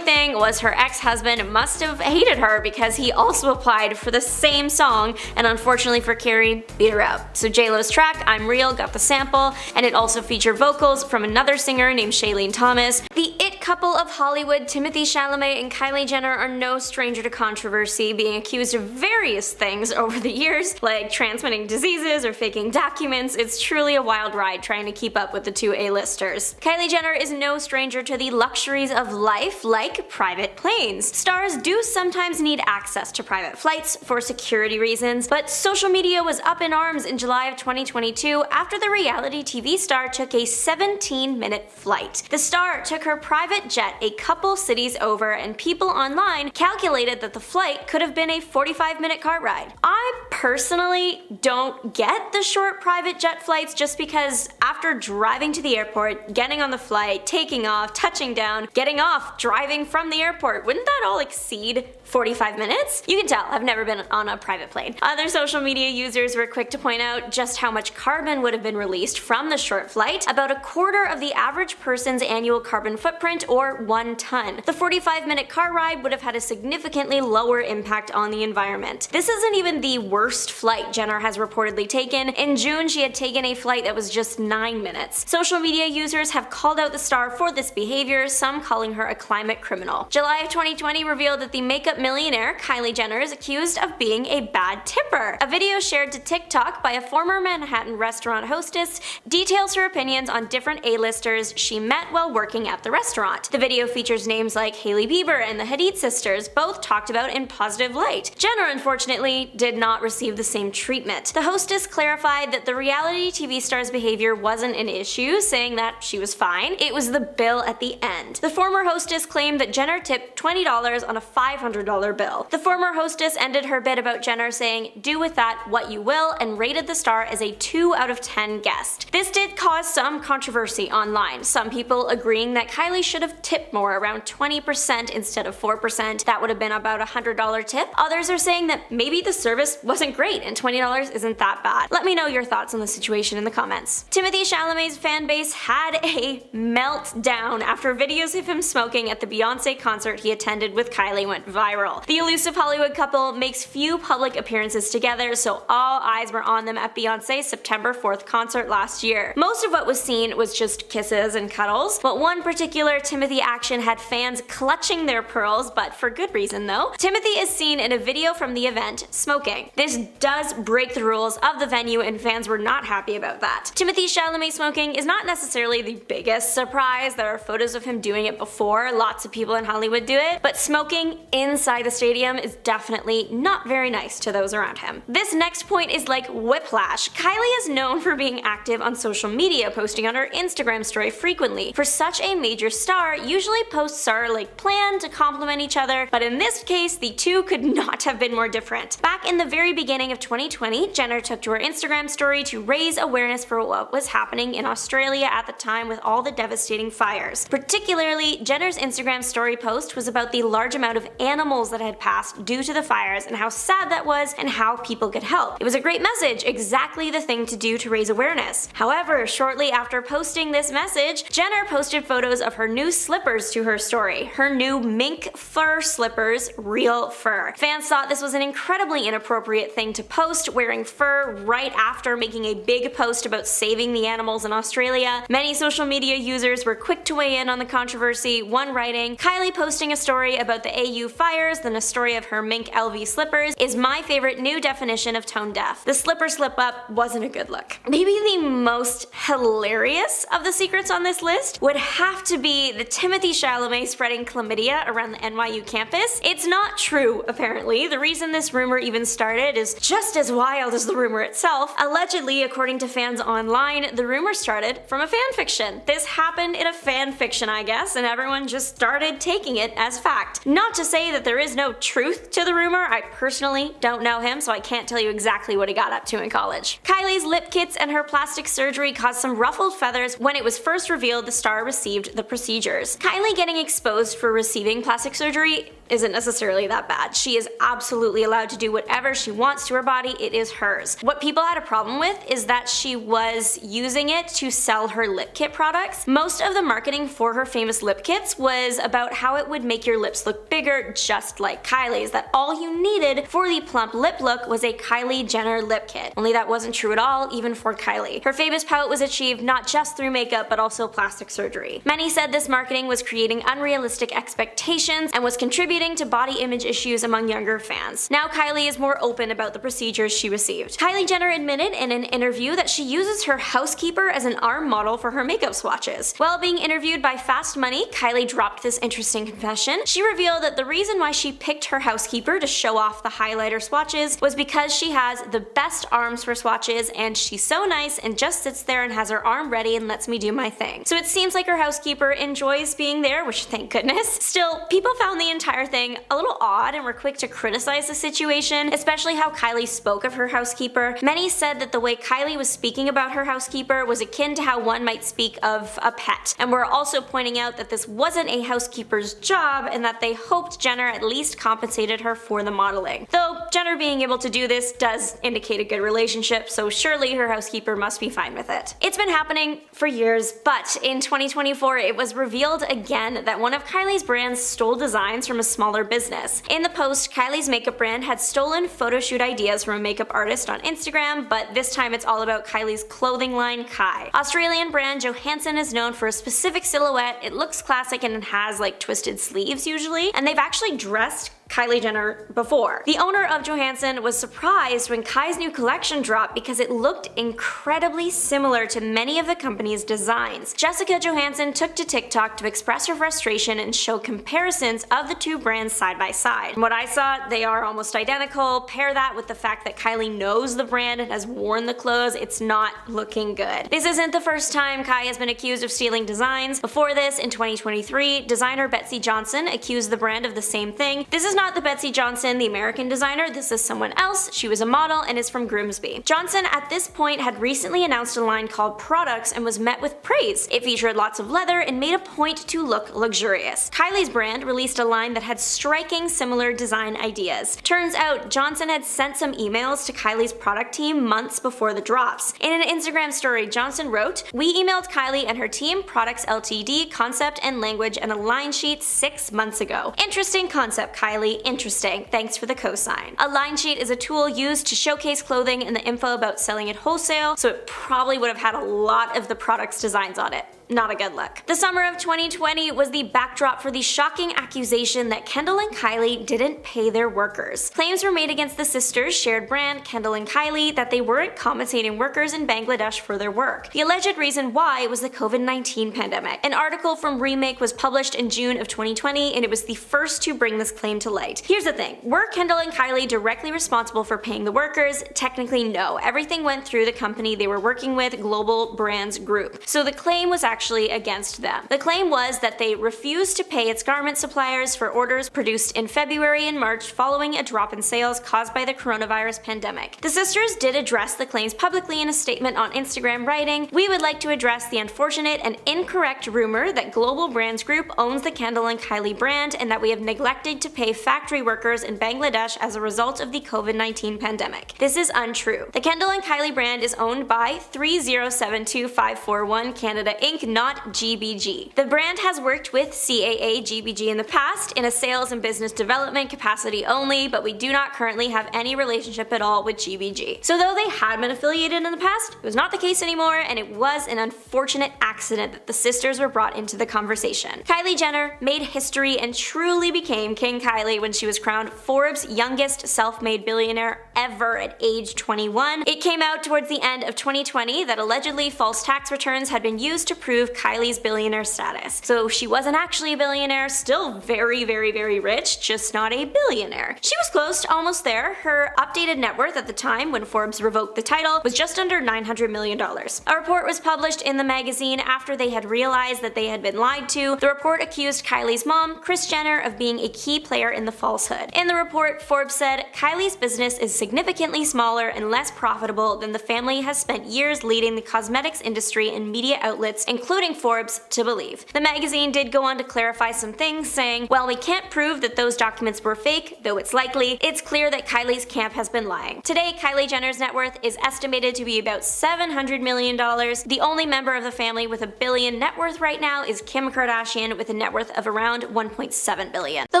thing was her ex-husband must have hated her because he also applied for the same song, and unfortunately for Carrie, beat her out. So J-Lo's track, I'm Real, got the sample, and it also featured vocals from another singer named Shailene Thomas. The it couple of Hollywood, Timothée Chalamet and Kylie Jenner, are no stranger to controversy, being accused of various things over the years, like transmitting diseases or faking documents. It's truly a wild ride trying to keep up with the two A-listers. Kylie Jenner is no stranger to the luxuries of life, like private planes. Stars do sometimes need access to private flights for security reasons, but social media was up in arms in July of 2022 after the reality TV star took a 17-minute flight. The star took her private jet a couple cities over, and people online calculated that the flight could have been a 45-minute car ride. I personally don't get the short private jet flights, just because after driving to the airport, getting on the flight, taking off, touching down, getting off, driving from the airport, wouldn't that all exceed 45 minutes? You can tell I've never been on a private plane. Other social media users were quick to point out just how much carbon would have been released from the short flight, about a quarter of the average person's annual carbon footprint, or 1 ton. The 45-minute car ride would have had a significantly lower impact on the environment. This isn't even the worst flight Jenner has reportedly taken. In June, she had taken a flight that was just 9 minutes. Social media users have called out the star for this behavior, some calling her a climate criminal. July of 2020 revealed that the makeup millionaire Kylie Jenner is accused of being a bad tipper. A video shared to TikTok by a former Manhattan restaurant hostess details her opinions on different A-listers she met while working at the restaurant. The video features names like Hailey Bieber and the Hadid sisters, both talked about in positive light. Jenner, unfortunately, did not receive the same treatment. The hostess clarified that the reality TV star's behavior wasn't an issue, saying that she was fine. It was the bill at the end. The former hostess claimed that Jenner tipped $20 on a $500 bill. The former hostess ended her bit about Jenner saying, "Do with that what you will," and rated the star as a 2 out of 10 guest. This did cause some controversy online, some people agreeing that Kylie should have tipped more, around 20% instead of 4%. That would have been about a $100 tip. Others are saying that maybe the service wasn't great and $20 isn't that bad. Let me know your thoughts on the situation in the comments. Timothée Chalamet's fan base had a meltdown after videos of him smoking at the Beyonce concert he attended with Kylie went viral. The elusive Hollywood couple makes few public appearances together, so all eyes were on them at Beyonce's September 4th concert last year. Most of what was seen was just kisses and cuddles, but one particular Timothy action had fans clutching their pearls, but for good reason though. Timothy is seen in a video from the event smoking. This does break the rules of the venue, and fans were not happy about that. Timothée Chalamet smoking is not necessarily the biggest surprise. There are photos of him doing it before, lots of people in Hollywood do it, but smoking inside the stadium is definitely not very nice to those around him. This next point is like whiplash. Kylie is known for being active on social media, posting on her Instagram story frequently. For such a major star, usually posts are like planned to complement each other, but in this case, the two could not have been more different. Back in the very beginning of 2020, Jenner took to her Instagram story to raise awareness for what was happening in Australia at the time with all the devastating fires. Particularly, Jenner's Instagram story post was about the large amount of animals that had passed due to the fires and how sad that was and how people could help. It was a great message, exactly the thing to do to raise awareness. However, shortly after posting this message, Jenner posted photos of her new slippers to her story. Her new mink fur slippers, real fur. Fans thought this was an incredibly inappropriate thing to post, wearing fur right after making a big post about saving the animals in Australia. Many social media users were quick to weigh in on the controversy, one writing, "Kylie posting a story about the AU fires, then a story of her mink LV slippers is my favorite new definition of tone deaf. The slipper slip up wasn't a good look." Maybe the most hilarious of the secrets on this list would have to be the Timothée Chalamet spreading chlamydia around the NYU campus. It's not true, apparently. The reason this rumor even started is just as wild as the rumor itself. Allegedly, according to fans online, the rumor started from a fanfiction. This happened in a fanfiction, I guess, and everyone just started taking it as fact. Not to say that there is no truth to the rumor. I personally don't know him, so I can't tell you exactly what he got up to in college. Kylie's lip kits and her plastic surgery caused some ruffled feathers when it was first revealed the star received the procedures. Kylie getting exposed for receiving plastic surgery isn't necessarily that bad. She is absolutely allowed to do whatever she wants wants to her body, it is hers. What people had a problem with is that she was using it to sell her lip kit products. Most of the marketing for her famous lip kits was about how it would make your lips look bigger, just like Kylie's, that all you needed for the plump lip look was a Kylie Jenner lip kit. Only that wasn't true at all, even for Kylie. Her famous pout was achieved not just through makeup, but also plastic surgery. Many said this marketing was creating unrealistic expectations and was contributing to body image issues among younger fans. Now Kylie is more open about the procedures she received. Kylie Jenner admitted in an interview that she uses her housekeeper as an arm model for her makeup swatches. While being interviewed by Fast Money, Kylie dropped this interesting confession. She revealed that the reason why she picked her housekeeper to show off the highlighter swatches was because she has the best arms for swatches and she's so nice and just sits there and has her arm ready and lets me do my thing. So it seems like her housekeeper enjoys being there, which thank goodness. Still, people found the entire thing a little odd and were quick to criticize the situation, especially how Kylie spoke of her housekeeper. Many said that the way Kylie was speaking about her housekeeper was akin to how one might speak of a pet, and were also pointing out that this wasn't a housekeeper's job and that they hoped Jenner at least compensated her for the modeling. Though Jenner being able to do this does indicate a good relationship, so surely her housekeeper must be fine with it. It's been happening for years, but in 2024 it was revealed again that one of Kylie's brands stole designs from a smaller business. In the post, Kylie's makeup brand had stolen photo shoot ideas from a makeup artist on Instagram, but this time it's all about Kylie's clothing line, Kai. Australian brand Johansson is known for a specific silhouette. It looks classic and it has like twisted sleeves usually, and they've actually dressed Kylie Jenner before. The owner of Johansson was surprised when Kai's new collection dropped because it looked incredibly similar to many of the company's designs. Jessica Johansson took to TikTok to express her frustration and show comparisons of the two brands side by side. From what I saw, they are almost identical. Pair that with the fact that Kylie knows the brand and has worn the clothes, it's not looking good. This isn't the first time Kai has been accused of stealing designs. Before this, in 2023, designer Betsy Johnson accused the brand of the same thing. This is not the Betsy Johnson, the American designer, this is someone else. She was a model and is from Grimsby. Johnson at this point had recently announced a line called Products and was met with praise. It featured lots of leather and made a point to look luxurious. Kylie's brand released a line that had striking similar design ideas. Turns out Johnson had sent some emails to Kylie's product team months before the drops. In an Instagram story, Johnson wrote, "We emailed Kylie and her team Products Ltd concept and language and a line sheet 6 months ago. Interesting concept, Kylie. Interesting. Thanks for the cosign." A line sheet is a tool used to showcase clothing and the info about selling at wholesale, so it probably would have had a lot of the product's designs on it. Not a good look. The summer of 2020 was the backdrop for the shocking accusation that Kendall and Kylie didn't pay their workers. Claims were made against the sisters' shared brand, Kendall and Kylie, that they weren't compensating workers in Bangladesh for their work. The alleged reason why was the COVID-19 pandemic. An article from Remake was published in June of 2020, and it was the first to bring this claim to light. Here's the thing, were Kendall and Kylie directly responsible for paying the workers? Technically no. Everything went through the company they were working with, Global Brands Group. So the claim was actually against them. The claim was that they refused to pay its garment suppliers for orders produced in February and March following a drop in sales caused by the coronavirus pandemic. The sisters did address the claims publicly in a statement on Instagram, writing, "We would like to address the unfortunate and incorrect rumor that Global Brands Group owns the Kendall and Kylie brand and that we have neglected to pay factory workers in Bangladesh as a result of the COVID-19 pandemic. This is untrue. The Kendall and Kylie brand is owned by 3072541 Canada Inc., not GBG. The brand has worked with CAA GBG in the past in a sales and business development capacity only, but we do not currently have any relationship at all with GBG. So though they had been affiliated in the past, it was not the case anymore, and it was an unfortunate accident that the sisters were brought into the conversation. Kylie Jenner made history and truly became King Kylie when she was crowned Forbes' youngest self-made billionaire ever at age 21. It came out towards the end of 2020 that allegedly false tax returns had been used to prove Kylie's billionaire status. So she wasn't actually a billionaire, still very, very, very rich, just not a billionaire. She was close to almost there. Her updated net worth at the time when Forbes revoked the title was just under $900 million. A report was published in the magazine after they had realized that they had been lied to. The report accused Kylie's mom, Kris Jenner, of being a key player in the falsehood. In the report, Forbes said, "Kylie's business is significantly smaller and less profitable than the family has spent years leading the cosmetics industry and media outlets, including including Forbes, to believe. The magazine did go on to clarify some things, saying, "While we can't prove that those documents were fake, though it's likely, it's clear that Kylie's camp has been lying." Today, Kylie Jenner's net worth is estimated to be about $700 million. The only member of the family with $1 billion net worth right now is Kim Kardashian with a net worth of around $1.7 billion. The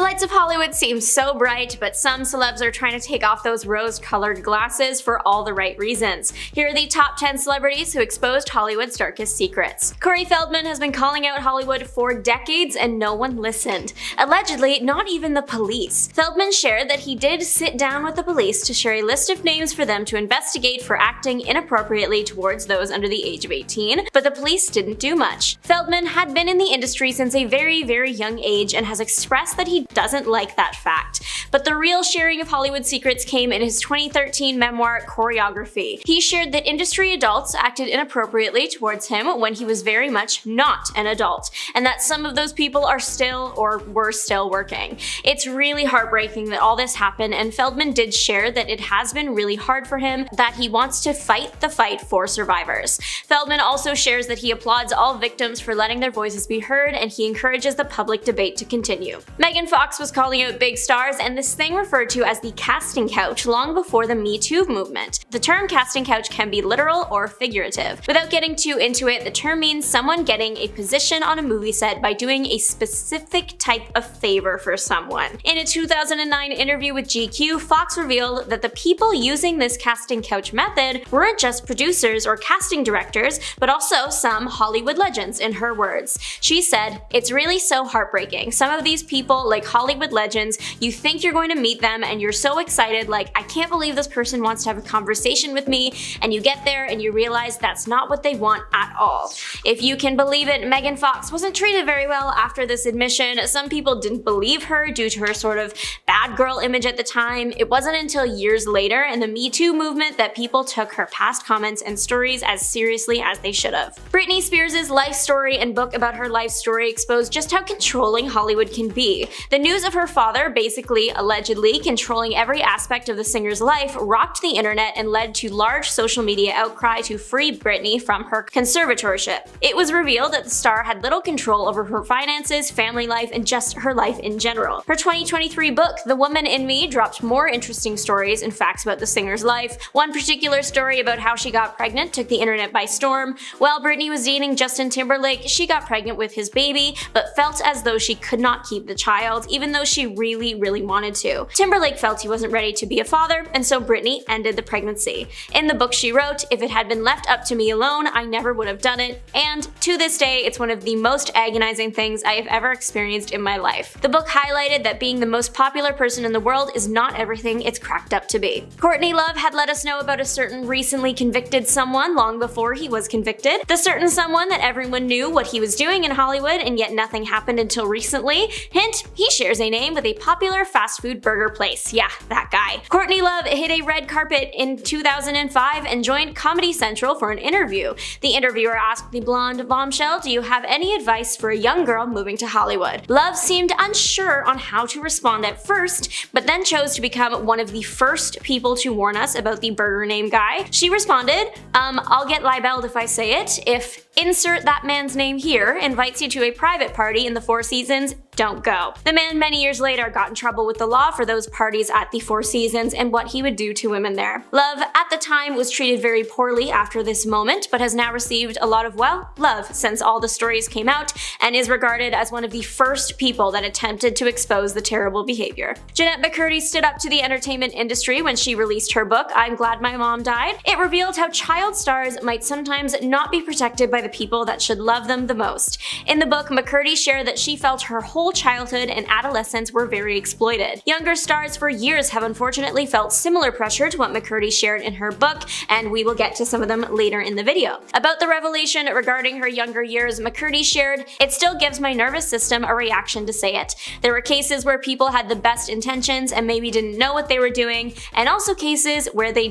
lights of Hollywood seem so bright, but some celebs are trying to take off those rose-colored glasses for all the right reasons. Here are the top 10 celebrities who exposed Hollywood's darkest secrets. Corey Feldman has been calling out Hollywood for decades and no one listened. Allegedly, not even the police. Feldman shared that he did sit down with the police to share a list of names for them to investigate for acting inappropriately towards those under the age of 18, but the police didn't do much. Feldman had been in the industry since a very young age and has expressed that he doesn't like that fact. But the real sharing of Hollywood secrets came in his 2013 memoir, Choreography. He shared that industry adults acted inappropriately towards him when he was very much not an adult, and that some of those people are still or were still working. It's really heartbreaking that all this happened, and Feldman did share that it has been really hard for him, that he wants to fight the fight for survivors. Feldman also shares that he applauds all victims for letting their voices be heard, and he encourages the public debate to continue. Megan Fox was calling out big stars, and this thing referred to as the casting couch long before the Me Too movement. The term casting couch can be literal or figurative. Without getting too into it, the term means someone getting a position on a movie set by doing a specific type of favor for someone. In a 2009 interview with GQ, Fox revealed that the people using this casting couch method weren't just producers or casting directors, but also some Hollywood legends, in her words. She said, "It's really so heartbreaking. Some of these people, like Hollywood legends, you think you're going to meet them and you're so excited, like, I can't believe this person wants to have a conversation with me, and you get there and you realize that's not what they want at all." If you can believe it, Megan Fox wasn't treated very well after this admission. Some people didn't believe her due to her sort of bad girl image at the time. It wasn't until years later in the Me Too movement that people took her past comments and stories as seriously as they should have. Britney Spears' life story and book about her life story exposed just how controlling Hollywood can be. The news of her father basically, allegedly, controlling every aspect of the singer's life rocked the internet and led to large social media outcry to free Britney from her conservatorship. It was revealed that the star had little control over her finances, family life, and just her life in general. Her 2023 book, The Woman in Me, dropped more interesting stories and facts about the singer's life. One particular story about how she got pregnant took the internet by storm. While Britney was dating Justin Timberlake, she got pregnant with his baby, but felt as though she could not keep the child, even though she really wanted to. Timberlake felt he wasn't ready to be a father, and so Britney ended the pregnancy. In the book she wrote, "If it had been left up to me alone, I never would have done it, and to this day, it's one of the most agonizing things I have ever experienced in my life." The book highlighted that being the most popular person in the world is not everything it's cracked up to be. Courtney Love had let us know about a certain recently convicted someone long before he was convicted. The certain someone that everyone knew what he was doing in Hollywood, and yet nothing happened until recently. Hint, he shares a name with a popular fast food burger place. Yeah, that guy. Courtney Love hit a red carpet in 2005 and joined Comedy Central for an interview. The interviewer asked the blonde bombshell, "Do you have any advice for a young girl moving to Hollywood?" Love seemed unsure on how to respond at first, but then chose to become one of the first people to warn us about the burger name guy. She responded, I'll get libeled if I say it. If insert that man's name here invites you to a private party in the Four Seasons, don't go." The man many years later got in trouble with the law for those parties at the Four Seasons and what he would do to women there. Love, at the time, was treated very poorly after this moment, but has now received a lot of, well, love since all the stories came out, and is regarded as one of the first people that attempted to expose the terrible behavior. Jeanette McCurdy stood up to the entertainment industry when she released her book, I'm Glad My Mom Died. It revealed how child stars might sometimes not be protected by the people that should love them the most. In the book, McCurdy shared that she felt her whole childhood and adolescence were very exploited. Younger stars for years have unfortunately felt similar pressure to what McCurdy shared in her book, and we will get to some of them later in the video. About the revelation regarding her younger years, McCurdy shared, "It still gives my nervous system a reaction to say it. There were cases where people had the best intentions and maybe didn't know what they were doing, and also cases where they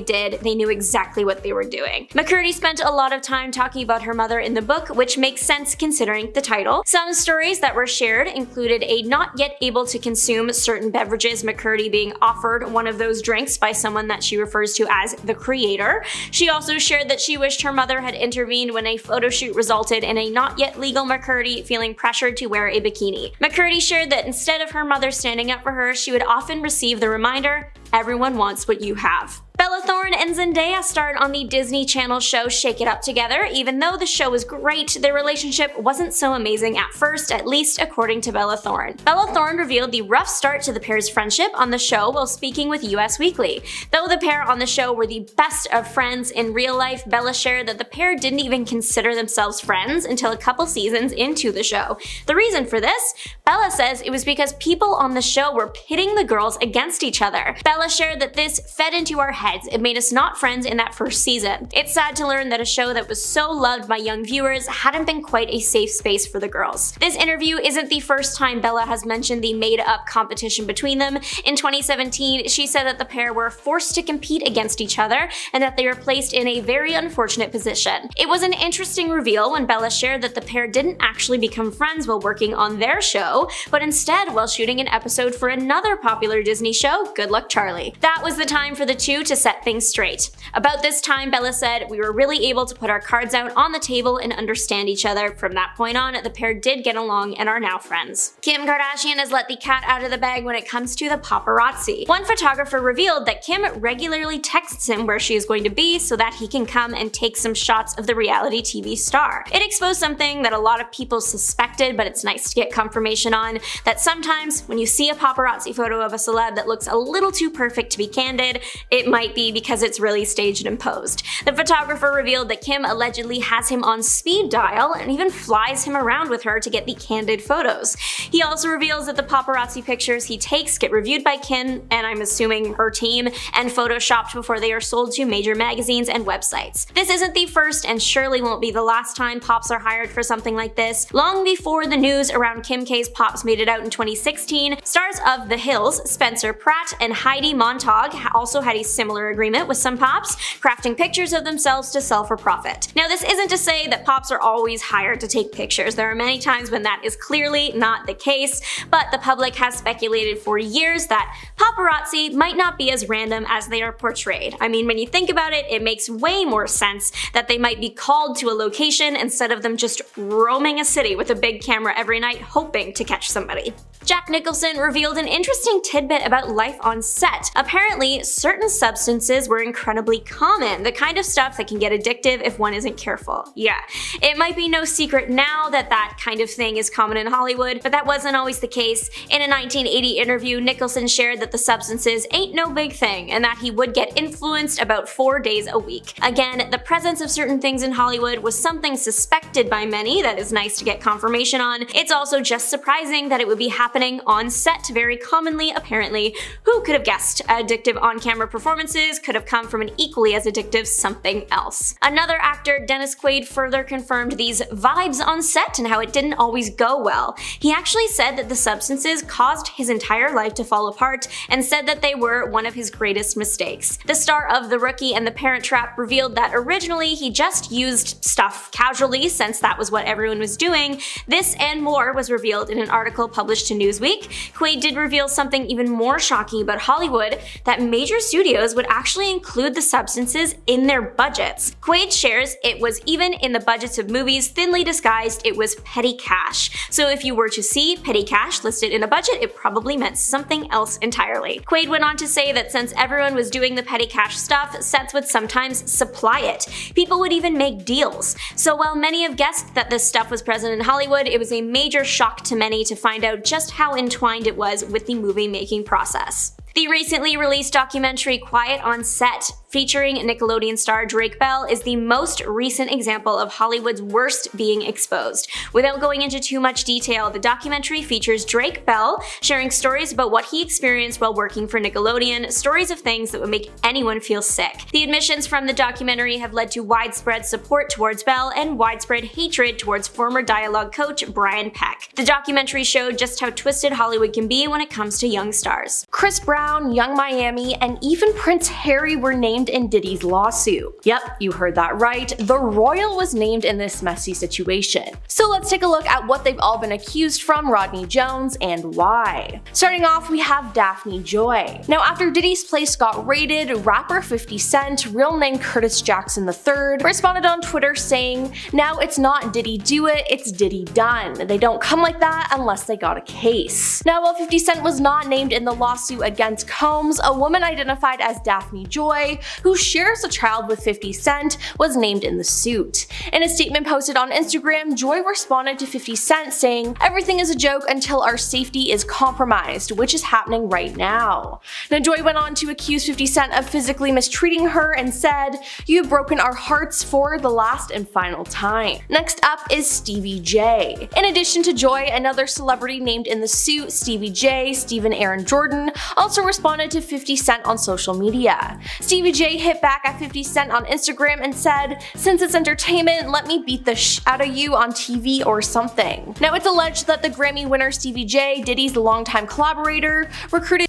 knew exactly what they were doing." McCurdy spent a lot of time talking about her mother in the book, which makes sense considering the title. Some stories that were shared include included a not yet able to consume certain beverages, McCurdy being offered one of those drinks by someone that she refers to as the creator. She also shared that she wished her mother had intervened when a photo shoot resulted in a not yet legal McCurdy feeling pressured to wear a bikini. McCurdy shared that instead of her mother standing up for her, she would often receive the reminder, "Everyone wants what you have." Bella Thorne and Zendaya starred on the Disney Channel show Shake It Up together. Even though the show was great, their relationship wasn't so amazing at first, at least according to Bella Thorne. Bella Thorne revealed the rough start to the pair's friendship on the show while speaking with US Weekly. Though the pair on the show were the best of friends in real life, Bella shared that the pair didn't even consider themselves friends until a couple seasons into the show. The reason for this? Bella says it was because people on the show were pitting the girls against each other. Bella shared that this fed into our heads. It made us not friends in that first season. It's sad to learn that a show that was so loved by young viewers hadn't been quite a safe space for the girls. This interview isn't the first time Bella has mentioned the made-up competition between them. In 2017, she said that the pair were forced to compete against each other and that they were placed in a very unfortunate position. It was an interesting reveal when Bella shared that the pair didn't actually become friends while working on their show, but instead while shooting an episode for another popular Disney show, Good Luck Charlie. That was the time for the two to set things straight. About this time, Bella said, "We were really able to put our cards out on the table and understand each other. From that point on, the pair did get along and are now friends." Kim Kardashian has let the cat out of the bag when it comes to the paparazzi. One photographer revealed that Kim regularly texts him where she is going to be so that he can come and take some shots of the reality TV star. It exposed something that a lot of people suspected, but it's nice to get confirmation on, that sometimes when you see a paparazzi photo of a celeb that looks a little too perfect to be candid, it might be because it's really staged and posed. The photographer revealed that Kim allegedly has him on speed dial and even flies him around with her to get the candid photos. He also reveals that the paparazzi pictures he takes get reviewed by Kim, and I'm assuming her team, and photoshopped before they are sold to major magazines and websites. This isn't the first and surely won't be the last time pops are hired for something like this. Long before the news around Kim K's pops made it out in 2016, stars of The Hills, Spencer Pratt and Heidi Montag also had a similar agreement with some pops, crafting pictures of themselves to sell for profit. Now, this isn't to say that pops are always hired to take pictures. There are many times when that is clearly not the case, but the public has speculated for years that paparazzi might not be as random as they are portrayed. I mean, when you think about it, it makes way more sense that they might be called to a location instead of them just roaming a city with a big camera every night hoping to catch somebody. Jack Nicholson revealed an interesting tidbit about life on set. Apparently, certain substances were incredibly common, the kind of stuff that can get addictive if one isn't careful. Yeah, it might be no secret now that that kind of thing is common in Hollywood, but that wasn't always the case. In a 1980 interview, Nicholson shared that the substances ain't no big thing and that he would get influenced about 4 days a week. Again, the presence of certain things in Hollywood was something suspected by many that is nice to get confirmation on. It's also just surprising that it would be happening on set very commonly, apparently. Who could have guessed? Addictive on-camera performances could have come from an equally as addictive something else. Another actor, Dennis Quaid, further confirmed these vibes on set and how it didn't always go well. He actually said that the substances caused his entire life to fall apart and said that they were one of his greatest mistakes. The star of The Rookie and The Parent Trap revealed that originally he just used stuff casually since that was what everyone was doing. This and more was revealed in an article published to Newsweek. Quaid did reveal something even more shocking about Hollywood, that major studios would actually include the substances in their budgets. Quaid shares it was even in the budgets of movies thinly disguised it was petty cash. So if you were to see petty cash listed in a budget, it probably meant something else entirely. Quaid went on to say that since everyone was doing the petty cash stuff, sets would sometimes supply it. People would even make deals. So while many have guessed that this stuff was present in Hollywood, it was a major shock to many to find out just how entwined it was with the movie-making process. The recently released documentary Quiet on Set, featuring Nickelodeon star Drake Bell, is the most recent example of Hollywood's worst being exposed. Without going into too much detail, the documentary features Drake Bell sharing stories about what he experienced while working for Nickelodeon, stories of things that would make anyone feel sick. The admissions from the documentary have led to widespread support towards Bell and widespread hatred towards former dialogue coach Brian Peck. The documentary showed just how twisted Hollywood can be when it comes to young stars. Chris Brown, Young Miami, and even Prince Harry were named named in Diddy's lawsuit. Yep, you heard that right, the royal was named in this messy situation. So let's take a look at what they've all been accused from Rodney Jones and why. Starting off, we have Daphne Joy. Now, after Diddy's place got raided, rapper 50 Cent, real name Curtis Jackson III, responded on Twitter saying, "Now it's not Diddy do it, it's Diddy done. They don't come like that unless they got a case." Now, while 50 Cent was not named in the lawsuit against Combs, a woman identified as Daphne Joy, who shares a child with 50 Cent, was named in the suit. In a statement posted on Instagram, Joy responded to 50 Cent saying, "Everything is a joke until our safety is compromised, which is happening right now." Now, Joy went on to accuse 50 Cent of physically mistreating her and said, "You have broken our hearts for the last and final time." Next up is Stevie J. In addition to Joy, another celebrity named in the suit, Stevie J, Stephen Aaron Jordan, also responded to 50 Cent on social media. Stevie J hit back at 50 Cent on Instagram and said, "Since it's entertainment, let me beat the out of you on TV or something." Now, it's alleged that the Grammy winner Stevie J, Diddy's longtime collaborator, recruited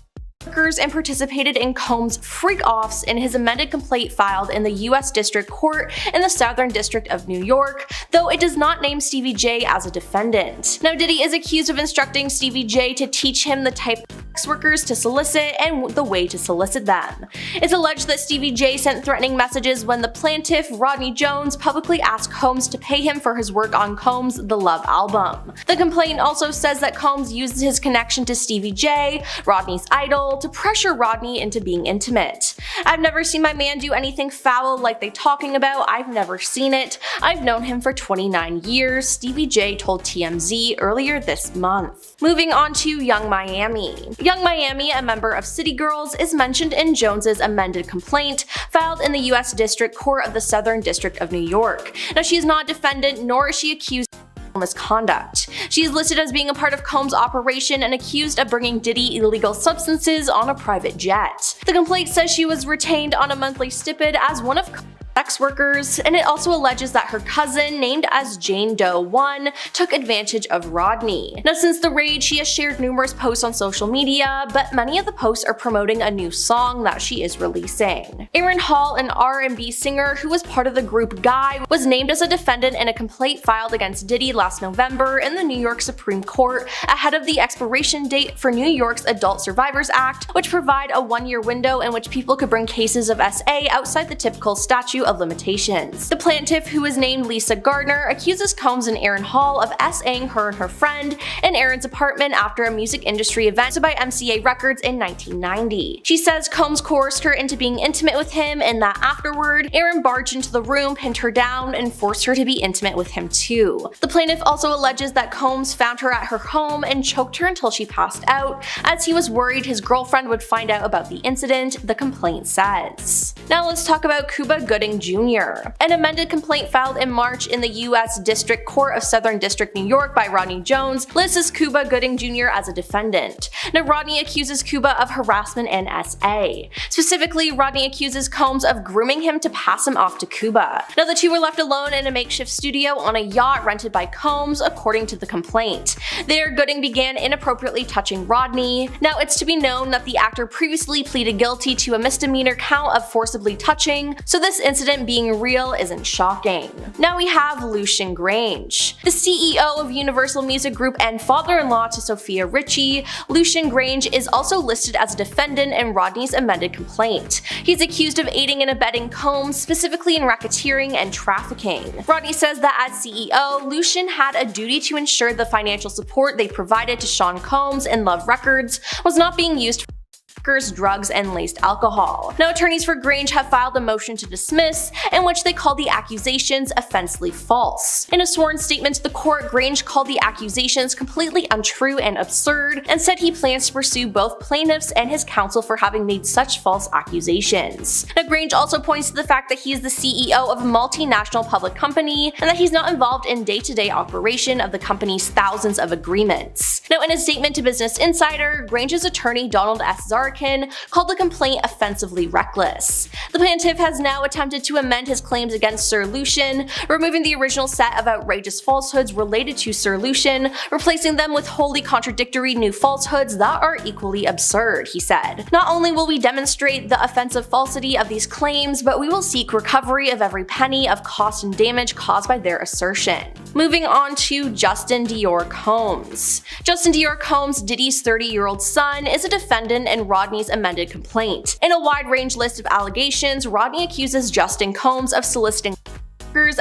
and participated in Combs' freak-offs in his amended complaint filed in the U.S. District Court in the Southern District of New York, though it does not name Stevie J as a defendant. Now, Diddy is accused of instructing Stevie J to teach him the type of sex workers to solicit and the way to solicit them. It's alleged that Stevie J sent threatening messages when the plaintiff, Rodney Jones, publicly asked Combs to pay him for his work on Combs' The Love album. The complaint also says that Combs used his connection to Stevie J, Rodney's idol, to pressure Rodney into being intimate. "I've never seen my man do anything foul like they talking about. I've never seen it. I've known him for 29 years, Stevie J told TMZ earlier this month. Moving on to Young Miami. Young Miami, a member of City Girls, is mentioned in Jones's amended complaint filed in the U.S. District Court of the Southern District of New York. Now, she is not a defendant, nor is she accused misconduct. She is listed as being a part of Combs' operation and accused of bringing Diddy illegal substances on a private jet. The complaint says she was retained on a monthly stipend as one of sex workers, and it also alleges that her cousin, named as Jane Doe 1, took advantage of Rodney. Now, since the raid, she has shared numerous posts on social media, but many of the posts are promoting a new song that she is releasing. Aaron Hall, an R&B singer who was part of the group Guy, was named as a defendant in a complaint filed against Diddy last November in the New York Supreme Court ahead of the expiration date for New York's Adult Survivors Act, which provide a one-year window in which people could bring cases of SA outside the typical statute of limitations. The plaintiff, who is named Lisa Gardner, accuses Combs and Aaron Hall of SAing her and her friend in Aaron's apartment after a music industry event by MCA Records in 1990. She says Combs coerced her into being intimate with him and that afterward, Aaron barged into the room, pinned her down, and forced her to be intimate with him too. The plaintiff also alleges that Combs found her at her home and choked her until she passed out, as he was worried his girlfriend would find out about the incident, the complaint says. Now let's talk about Cuba Gooding Jr. An amended complaint filed in March in the U.S. District Court of Southern District, New York by Rodney Jones lists Cuba Gooding Jr. as a defendant. Now, Rodney accuses Cuba of harassment and SA. Specifically, Rodney accuses Combs of grooming him to pass him off to Cuba. Now, the two were left alone in a makeshift studio on a yacht rented by Combs, according to the complaint. There, Gooding began inappropriately touching Rodney. Now, it's to be known that the actor previously pleaded guilty to a misdemeanor count of forcibly touching, so this incident being real isn't shocking. Now we have Lucian Grange. The CEO of Universal Music Group and father-in-law to Sophia Richie, Lucian Grange is also listed as a defendant in Rodney's amended complaint. He's accused of aiding and abetting Combs, specifically in racketeering and trafficking. Rodney says that as CEO, Lucian had a duty to ensure the financial support they provided to Sean Combs and Love Records was not being used for drugs, and laced alcohol. Now, attorneys for Grange have filed a motion to dismiss, in which they call the accusations offensively false. In a sworn statement to the court, Grange called the accusations completely untrue and absurd, and said he plans to pursue both plaintiffs and his counsel for having made such false accusations. Now, Grange also points to the fact that he is the CEO of a multinational public company, and that he's not involved in day-to-day operation of the company's thousands of agreements. Now, in a statement to Business Insider, Grange's attorney Donald S. Zark American, called the complaint offensively reckless. The plaintiff has now attempted to amend his claims against Sir Lucian, removing the original set of outrageous falsehoods related to Sir Lucian, replacing them with wholly contradictory new falsehoods that are equally absurd, he said. Not only will we demonstrate the offensive falsity of these claims, but we will seek recovery of every penny of cost and damage caused by their assertion. Moving on to Justin Dior Combs. Justin Dior Combs, Diddy's 30-year-old son, is a defendant in Rodney's amended complaint. In a wide-range list of allegations, Rodney accuses Justin Combs of soliciting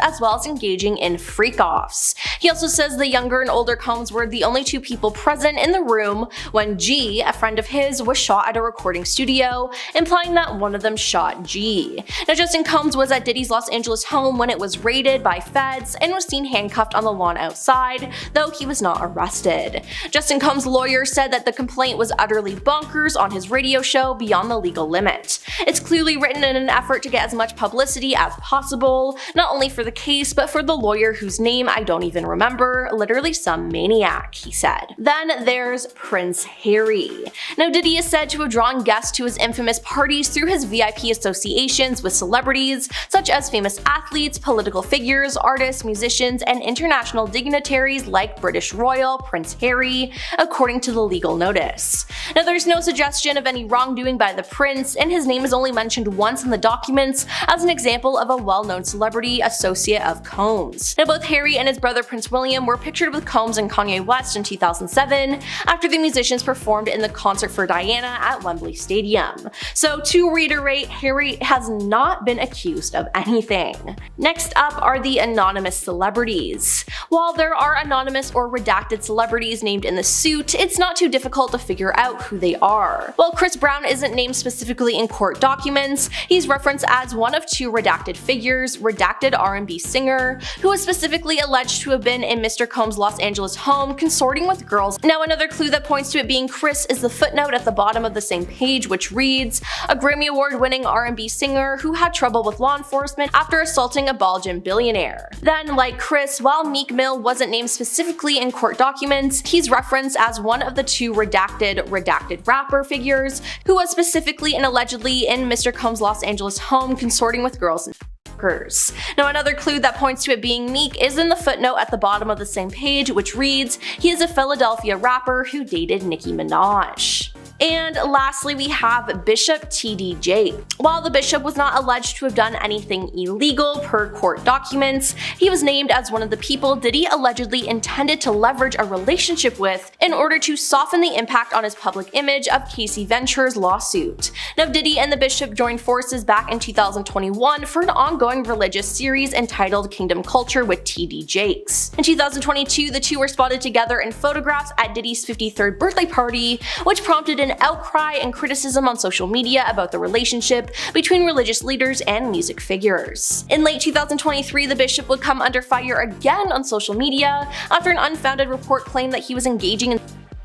as well as engaging in freak-offs. He also says the younger and older Combs were the only two people present in the room when G, a friend of his, was shot at a recording studio, implying that one of them shot G. Now, Justin Combs was at Diddy's Los Angeles home when it was raided by feds and was seen handcuffed on the lawn outside, though he was not arrested. Justin Combs' lawyer said that the complaint was utterly bonkers on his radio show Beyond the Legal Limit. It's clearly written in an effort to get as much publicity as possible, not only for the case, but for the lawyer whose name I don't even remember, literally some maniac, he said. Then there's Prince Harry. Now, Diddy is said to have drawn guests to his infamous parties through his VIP associations with celebrities, such as famous athletes, political figures, artists, musicians, and international dignitaries like British royal Prince Harry, according to the legal notice. Now, there's no suggestion of any wrongdoing by the prince, and his name is only mentioned once in the documents as an example of a well-known celebrity associate of Combs. Now, both Harry and his brother Prince William were pictured with Combs and Kanye West in 2007 after the musicians performed in the concert for Diana at Wembley Stadium. So to reiterate, Harry has not been accused of anything. Next up are the anonymous celebrities. While there are anonymous or redacted celebrities named in the suit, it's not too difficult to figure out who they are. While Chris Brown isn't named specifically in court documents, he's referenced as one of two redacted figures, redacted R&B singer, who was specifically alleged to have been in Mr. Combs' Los Angeles home consorting with girls. Now, another clue that points to it being Chris is the footnote at the bottom of the same page, which reads, a Grammy Award-winning R&B singer who had trouble with law enforcement after assaulting a Belgian billionaire. Then, like Chris, while Meek Mill wasn't named specifically in court documents, he's referenced as one of the two redacted rapper figures who was specifically and allegedly in Mr. Combs' Los Angeles home consorting with girls and Now, another clue that points to it being Meek is in the footnote at the bottom of the same page, which reads, he is a Philadelphia rapper who dated Nicki Minaj. And lastly, we have Bishop T.D. Jakes. While the bishop was not alleged to have done anything illegal per court documents, he was named as one of the people Diddy allegedly intended to leverage a relationship with in order to soften the impact on his public image of Casey Venture's lawsuit. Now, Diddy and the bishop joined forces back in 2021 for an ongoing religious series entitled Kingdom Culture with T.D. Jakes. In 2022, the two were spotted together in photographs at Diddy's 53rd birthday party, which prompted an outcry and criticism on social media about the relationship between religious leaders and music figures. In late 2023, the bishop would come under fire again on social media after an unfounded report claimed that he was engaging in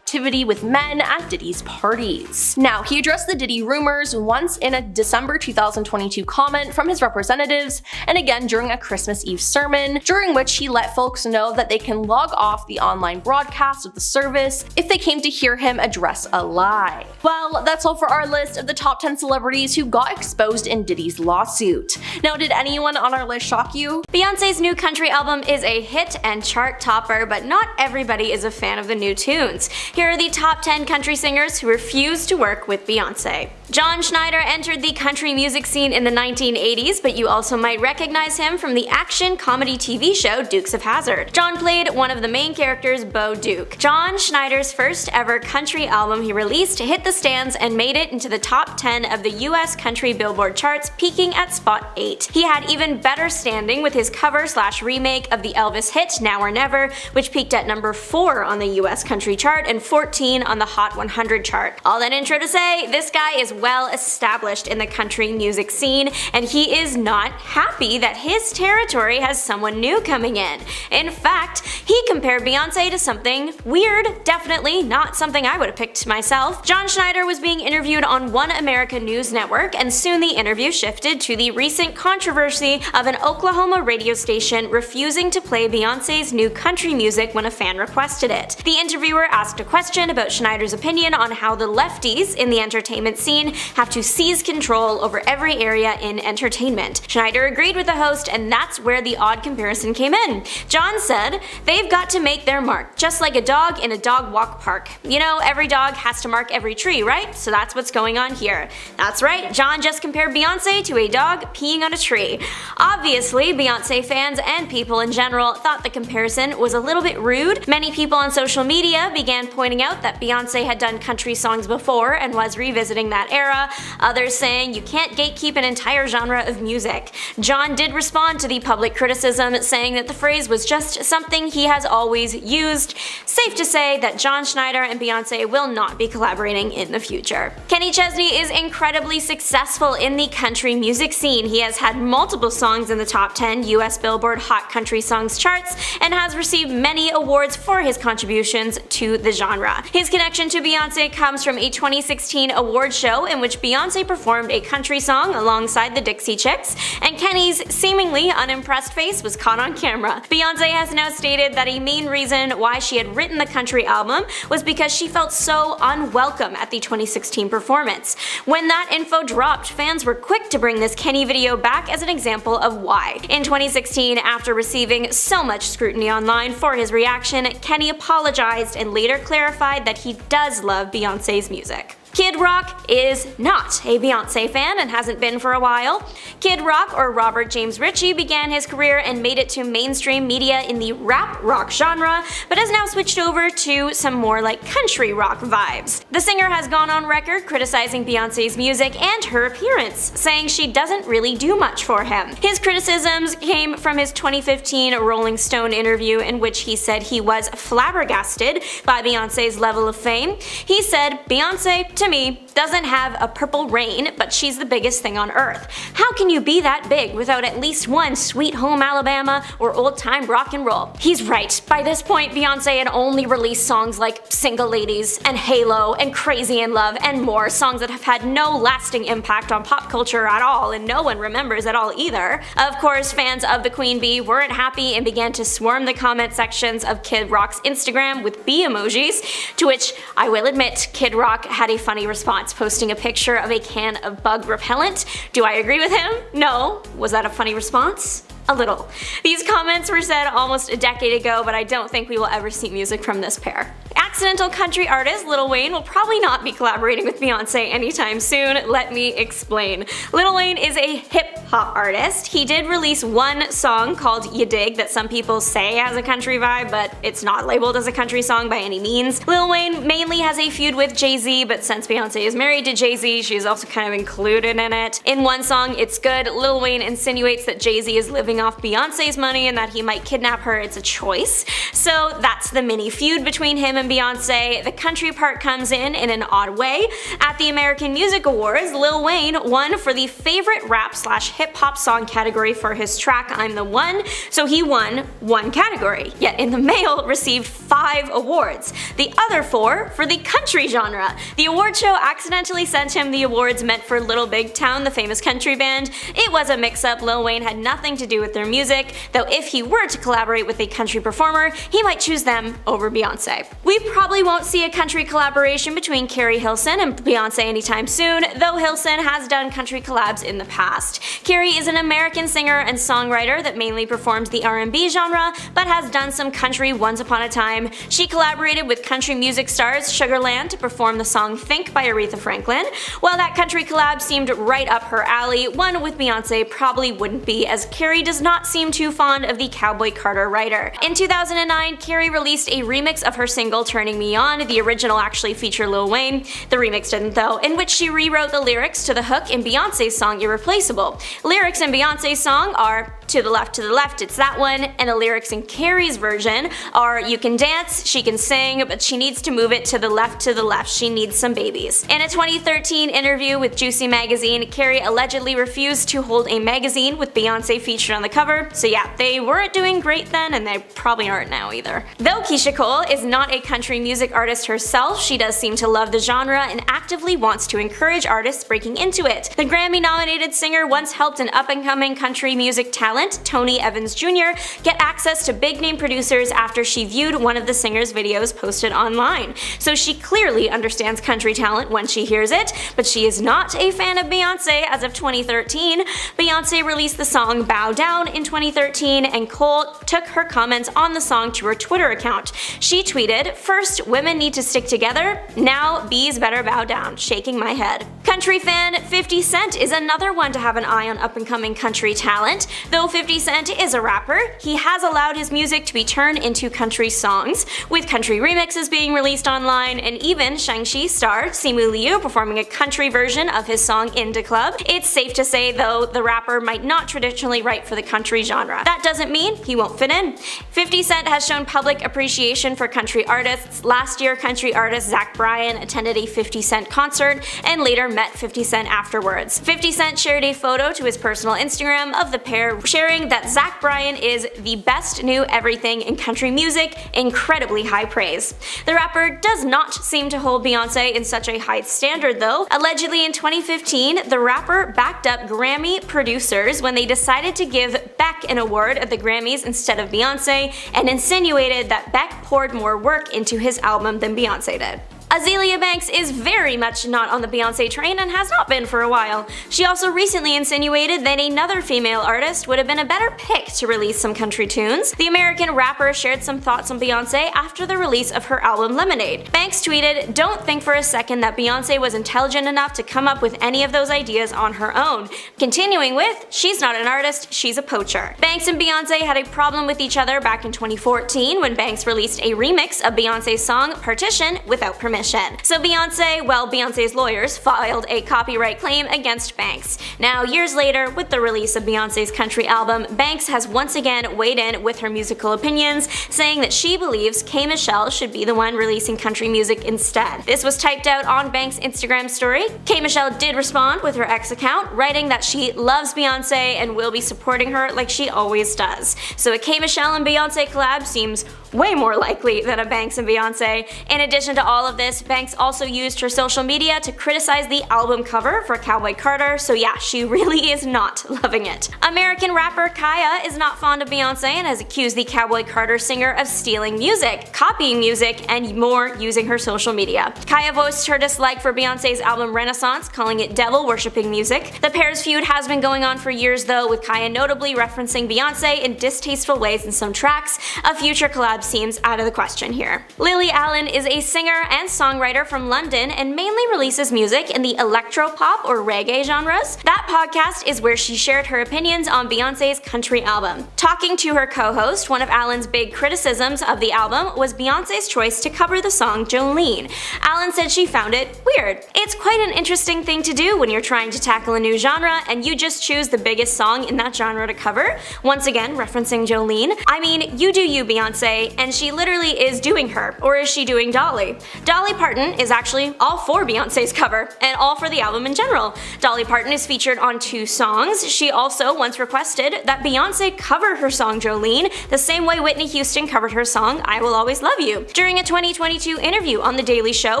activity with men at Diddy's parties. Now, he addressed the Diddy rumors once in a December 2022 comment from his representatives, and again during a Christmas Eve sermon, during which he let folks know that they can log off the online broadcast of the service if they came to hear him address a lie. Well, that's all for our list of the top 10 celebrities who got exposed in Diddy's lawsuit. Now, did anyone on our list shock you? Beyonce's new country album is a hit and chart topper, but not everybody is a fan of the new tunes. Here are the top 10 country singers who refuse to work with Beyonce. John Schneider entered the country music scene in the 1980s, but you also might recognize him from the action comedy TV show Dukes of Hazzard. John played one of the main characters, Bo Duke. John Schneider's first ever country album he released hit the stands and made it into the top 10 of the US country Billboard charts, peaking at spot 8. He had even better standing with his cover/remake of the Elvis hit Now or Never, which peaked at number 4 on the US country chart and 14 on the Hot 100 chart. All that intro to say, this guy is well established in the country music scene, and he is not happy that his territory has someone new coming in. In fact, he compared Beyonce to something weird, definitely not something I would have picked myself. John Schneider was being interviewed on One America News Network, and soon the interview shifted to the recent controversy of an Oklahoma radio station refusing to play Beyonce's new country music when a fan requested it. The interviewer asked a question question about Schneider's opinion on how the lefties in the entertainment scene have to seize control over every area in entertainment. Schneider agreed with the host, and that's where the odd comparison came in. John said, "They've got to make their mark, just like a dog in a dog walk park. You know, every dog has to mark every tree, right? So that's what's going on here." That's right, John just compared Beyonce to a dog peeing on a tree. Obviously, Beyonce fans and people in general thought the comparison was a little bit rude. Many people on social media began pointing out that Beyonce had done country songs before and was revisiting that era, others saying you can't gatekeep an entire genre of music. John did respond to the public criticism, saying that the phrase was just something he has always used. Safe to say that John Schneider and Beyonce will not be collaborating in the future. Kenny Chesney is incredibly successful in the country music scene. He has had multiple songs in the top 10 US Billboard Hot Country Songs charts and has received many awards for his contributions to the genre. His connection to Beyonce comes from a 2016 award show in which Beyonce performed a country song alongside the Dixie Chicks, and Kenny's seemingly unimpressed face was caught on camera. Beyonce has now stated that a main reason why she had written the country album was because she felt so unwelcome at the 2016 performance. When that info dropped, fans were quick to bring this Kenny video back as an example of why. In 2016, after receiving so much scrutiny online for his reaction, Kenny apologized and later clarified that he does love Beyonce's music. Kid Rock is not a Beyonce fan and hasn't been for a while. Kid Rock, or Robert James Ritchie, began his career and made it to mainstream media in the rap rock genre, but has now switched over to some more like country rock vibes. The singer has gone on record criticizing Beyonce's music and her appearance, saying she doesn't really do much for him. His criticisms came from his 2015 Rolling Stone interview in which he said he was flabbergasted by Beyonce's level of fame. He said, "Beyonce, to me, doesn't have a purple rain, but she's the biggest thing on earth. How can you be that big without at least one Sweet Home Alabama or old time rock and roll?" He's right. By this point, Beyonce had only released songs like Single Ladies and Halo and Crazy in Love and more, songs that have had no lasting impact on pop culture at all and no one remembers at all either. Of course, fans of the Queen Bee weren't happy and began to swarm the comment sections of Kid Rock's Instagram with bee emojis, to which I will admit Kid Rock had a funny response, posting a picture of a can of bug repellent. Do I agree with him? No. Was that a funny response? A little. These comments were said almost a decade ago, but I don't think we will ever see music from this pair. Accidental country artist Lil Wayne will probably not be collaborating with Beyonce anytime soon. Let me explain. Lil Wayne is a hip-hop artist. He did release one song called Ya Dig that some people say has a country vibe, but it's not labeled as a country song by any means. Lil Wayne mainly has a feud with Jay-Z, but since Beyonce is married to Jay-Z, she's also kind of included in it. In one song, It's Good, Lil Wayne insinuates that Jay-Z is living off Beyonce's money and that he might kidnap her. It's a choice. So that's the mini feud between him and Beyonce. The country part comes in an odd way. At the American Music Awards, Lil Wayne won for the favorite rap/hip-hop song category for his track I'm the One, so he won one category. Yet in the male received 5 awards, the other 4 for the country genre. The award show accidentally sent him the awards meant for Little Big Town, the famous country band. It was a mix-up. Lil Wayne had nothing to do with their music, though if he were to collaborate with a country performer, he might choose them over Beyonce. We probably won't see a country collaboration between Carrie Hilson and Beyonce anytime soon, though Hilson has done country collabs in the past. Carrie is an American singer and songwriter that mainly performs the R&B genre, but has done some country once upon a time. She collaborated with country music stars Sugarland to perform the song Think by Aretha Franklin. While that country collab seemed right up her alley, one with Beyonce probably wouldn't be, as Carrie does not seem too fond of the Cowboy Carter writer. In 2009, Carrie released a remix of her single Turning Me On. The original actually featured Lil Wayne, the remix didn't though, in which she rewrote the lyrics to the hook in Beyonce's song Irreplaceable. Lyrics in Beyonce's song are to the left, it's that one, and the lyrics in Carrie's version are you can dance, she can sing, but she needs to move it to the left, she needs some babies. In a 2013 interview with Juicy Magazine, Carrie allegedly refused to hold a magazine with Beyonce featured on the cover, so yeah, they weren't doing great then, and they probably aren't now either. Though Keisha Cole is not a country music artist herself, she does seem to love the genre and actively wants to encourage artists breaking into it. The Grammy-nominated singer once helped an up-and-coming country music talent talent, Tony Evans Jr., get access to big-name producers after she viewed one of the singer's videos posted online. So she clearly understands country talent when she hears it, but she is not a fan of Beyonce as of 2013. Beyonce released the song Bow Down in 2013, and Cole took her comments on the song to her Twitter account. She tweeted, "First, women need to stick together. Now, bees better bow down. Shaking my head." Country fan 50 Cent is another one to have an eye on up-and-coming country talent. Though 50 Cent is a rapper, he has allowed his music to be turned into country songs, with country remixes being released online, and even Shang-Chi star Simu Liu performing a country version of his song Indie Club. It's safe to say, though, the rapper might not traditionally write for the country genre. That doesn't mean he won't fit in. 50 Cent has shown public appreciation for country artists. Last year, country artist Zach Bryan attended a 50 Cent concert and later met 50 Cent afterwards. 50 Cent shared a photo to his personal Instagram of the pair, sharing that Zach Bryan is the best new everything in country music, incredibly high praise. The rapper does not seem to hold Beyonce in such a high standard though. Allegedly in 2015, the rapper backed up Grammy producers when they decided to give Beck an award at the Grammys instead of Beyonce, and insinuated that Beck poured more work into his album than Beyonce did. Azealia Banks is very much not on the Beyonce train and has not been for a while. She also recently insinuated that another female artist would have been a better pick to release some country tunes. The American rapper shared some thoughts on Beyonce after the release of her album Lemonade. Banks tweeted, "Don't think for a second that Beyonce was intelligent enough to come up with any of those ideas on her own." Continuing with, "She's not an artist, she's a poacher." Banks and Beyonce had a problem with each other back in 2014 when Banks released a remix of Beyonce's song Partition without permission. So Beyonce's lawyers filed a copyright claim against Banks. Now, years later, with the release of Beyonce's country album, Banks has once again weighed in with her musical opinions, saying that she believes K. Michelle should be the one releasing country music instead. This was typed out on Banks' Instagram story. K. Michelle did respond with her X account, writing that she loves Beyonce and will be supporting her like she always does. So a K. Michelle and Beyonce collab seems way more likely than a Banks and Beyonce. In addition to all of this, Banks also used her social media to criticize the album cover for Cowboy Carter, so yeah, she really is not loving it. American rapper Kaya is not fond of Beyonce and has accused the Cowboy Carter singer of stealing music, copying music, and more using her social media. Kaya voiced her dislike for Beyonce's album Renaissance, calling it devil-worshipping music. The pair's feud has been going on for years though, with Kaya notably referencing Beyonce in distasteful ways in some tracks. A future collab seems out of the question here. Lily Allen is a singer and songwriter from London and mainly releases music in the electro-pop or reggae genres. That podcast is where she shared her opinions on Beyonce's country album. Talking to her co-host, one of Allen's big criticisms of the album was Beyonce's choice to cover the song Jolene. Allen said she found it weird. It's quite an interesting thing to do when you're trying to tackle a new genre and you just choose the biggest song in that genre to cover. Once again, referencing Jolene. I mean, you do you, Beyonce, and she literally is doing her. Or is she doing Dolly? Dolly Parton is actually all for Beyonce's cover, and all for the album in general. Dolly Parton is featured on 2 songs. She also once requested that Beyonce cover her song Jolene the same way Whitney Houston covered her song I Will Always Love You. During a 2022 interview on The Daily Show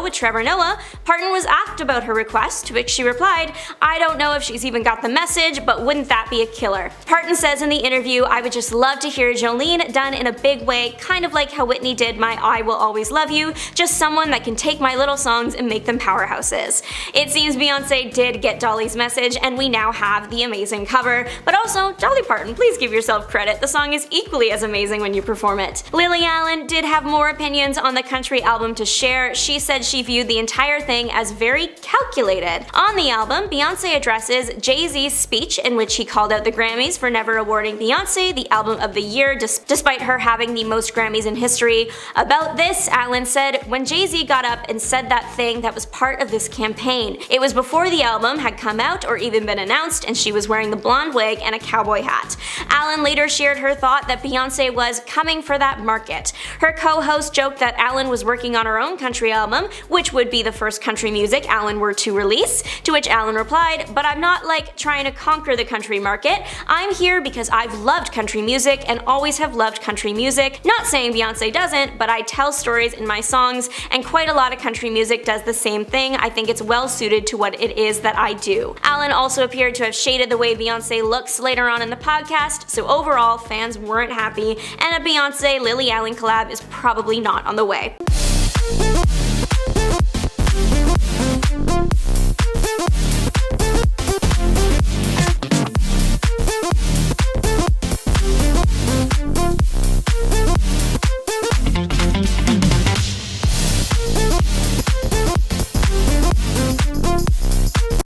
with Trevor Noah, Parton was asked about her request, to which she replied, "I don't know if she's even got the message, but wouldn't that be a killer?" Parton says in the interview, "I would just love to hear Jolene done in a big way, kind of like how Whitney did my I Will Always Love You, just someone that can take my little songs and make them powerhouses." It seems Beyonce did get Dolly's message and we now have the amazing cover, but also Dolly Parton, please give yourself credit, the song is equally as amazing when you perform it. Lily Allen did have more opinions on the country album to share. She said she viewed the entire thing as very calculated. On the album, Beyonce addresses Jay-Z's speech in which he called out the Grammys for never awarding Beyonce the album of the year despite her having the most Grammys in history. About this, Allen said, "When Jay-Z got up and said that thing, that was part of this campaign. It was before the album had come out or even been announced, and she was wearing the blonde wig and a cowboy hat." Allen later shared her thought that Beyonce was coming for that market. Her co-host joked that Allen was working on her own country album, which would be the first country music Allen were to release, to which Allen replied, "But I'm not like trying to conquer the country market. I'm here because I've loved country music and always have loved country music, not saying saying Beyonce doesn't, but I tell stories in my songs, and quite a lot of country music does the same thing. I think it's well suited to what it is that I do. Allen also appeared to have shaded the way Beyonce looks later on in the podcast, so overall, fans weren't happy, and a Beyonce-Lily Allen collab is probably not on the way.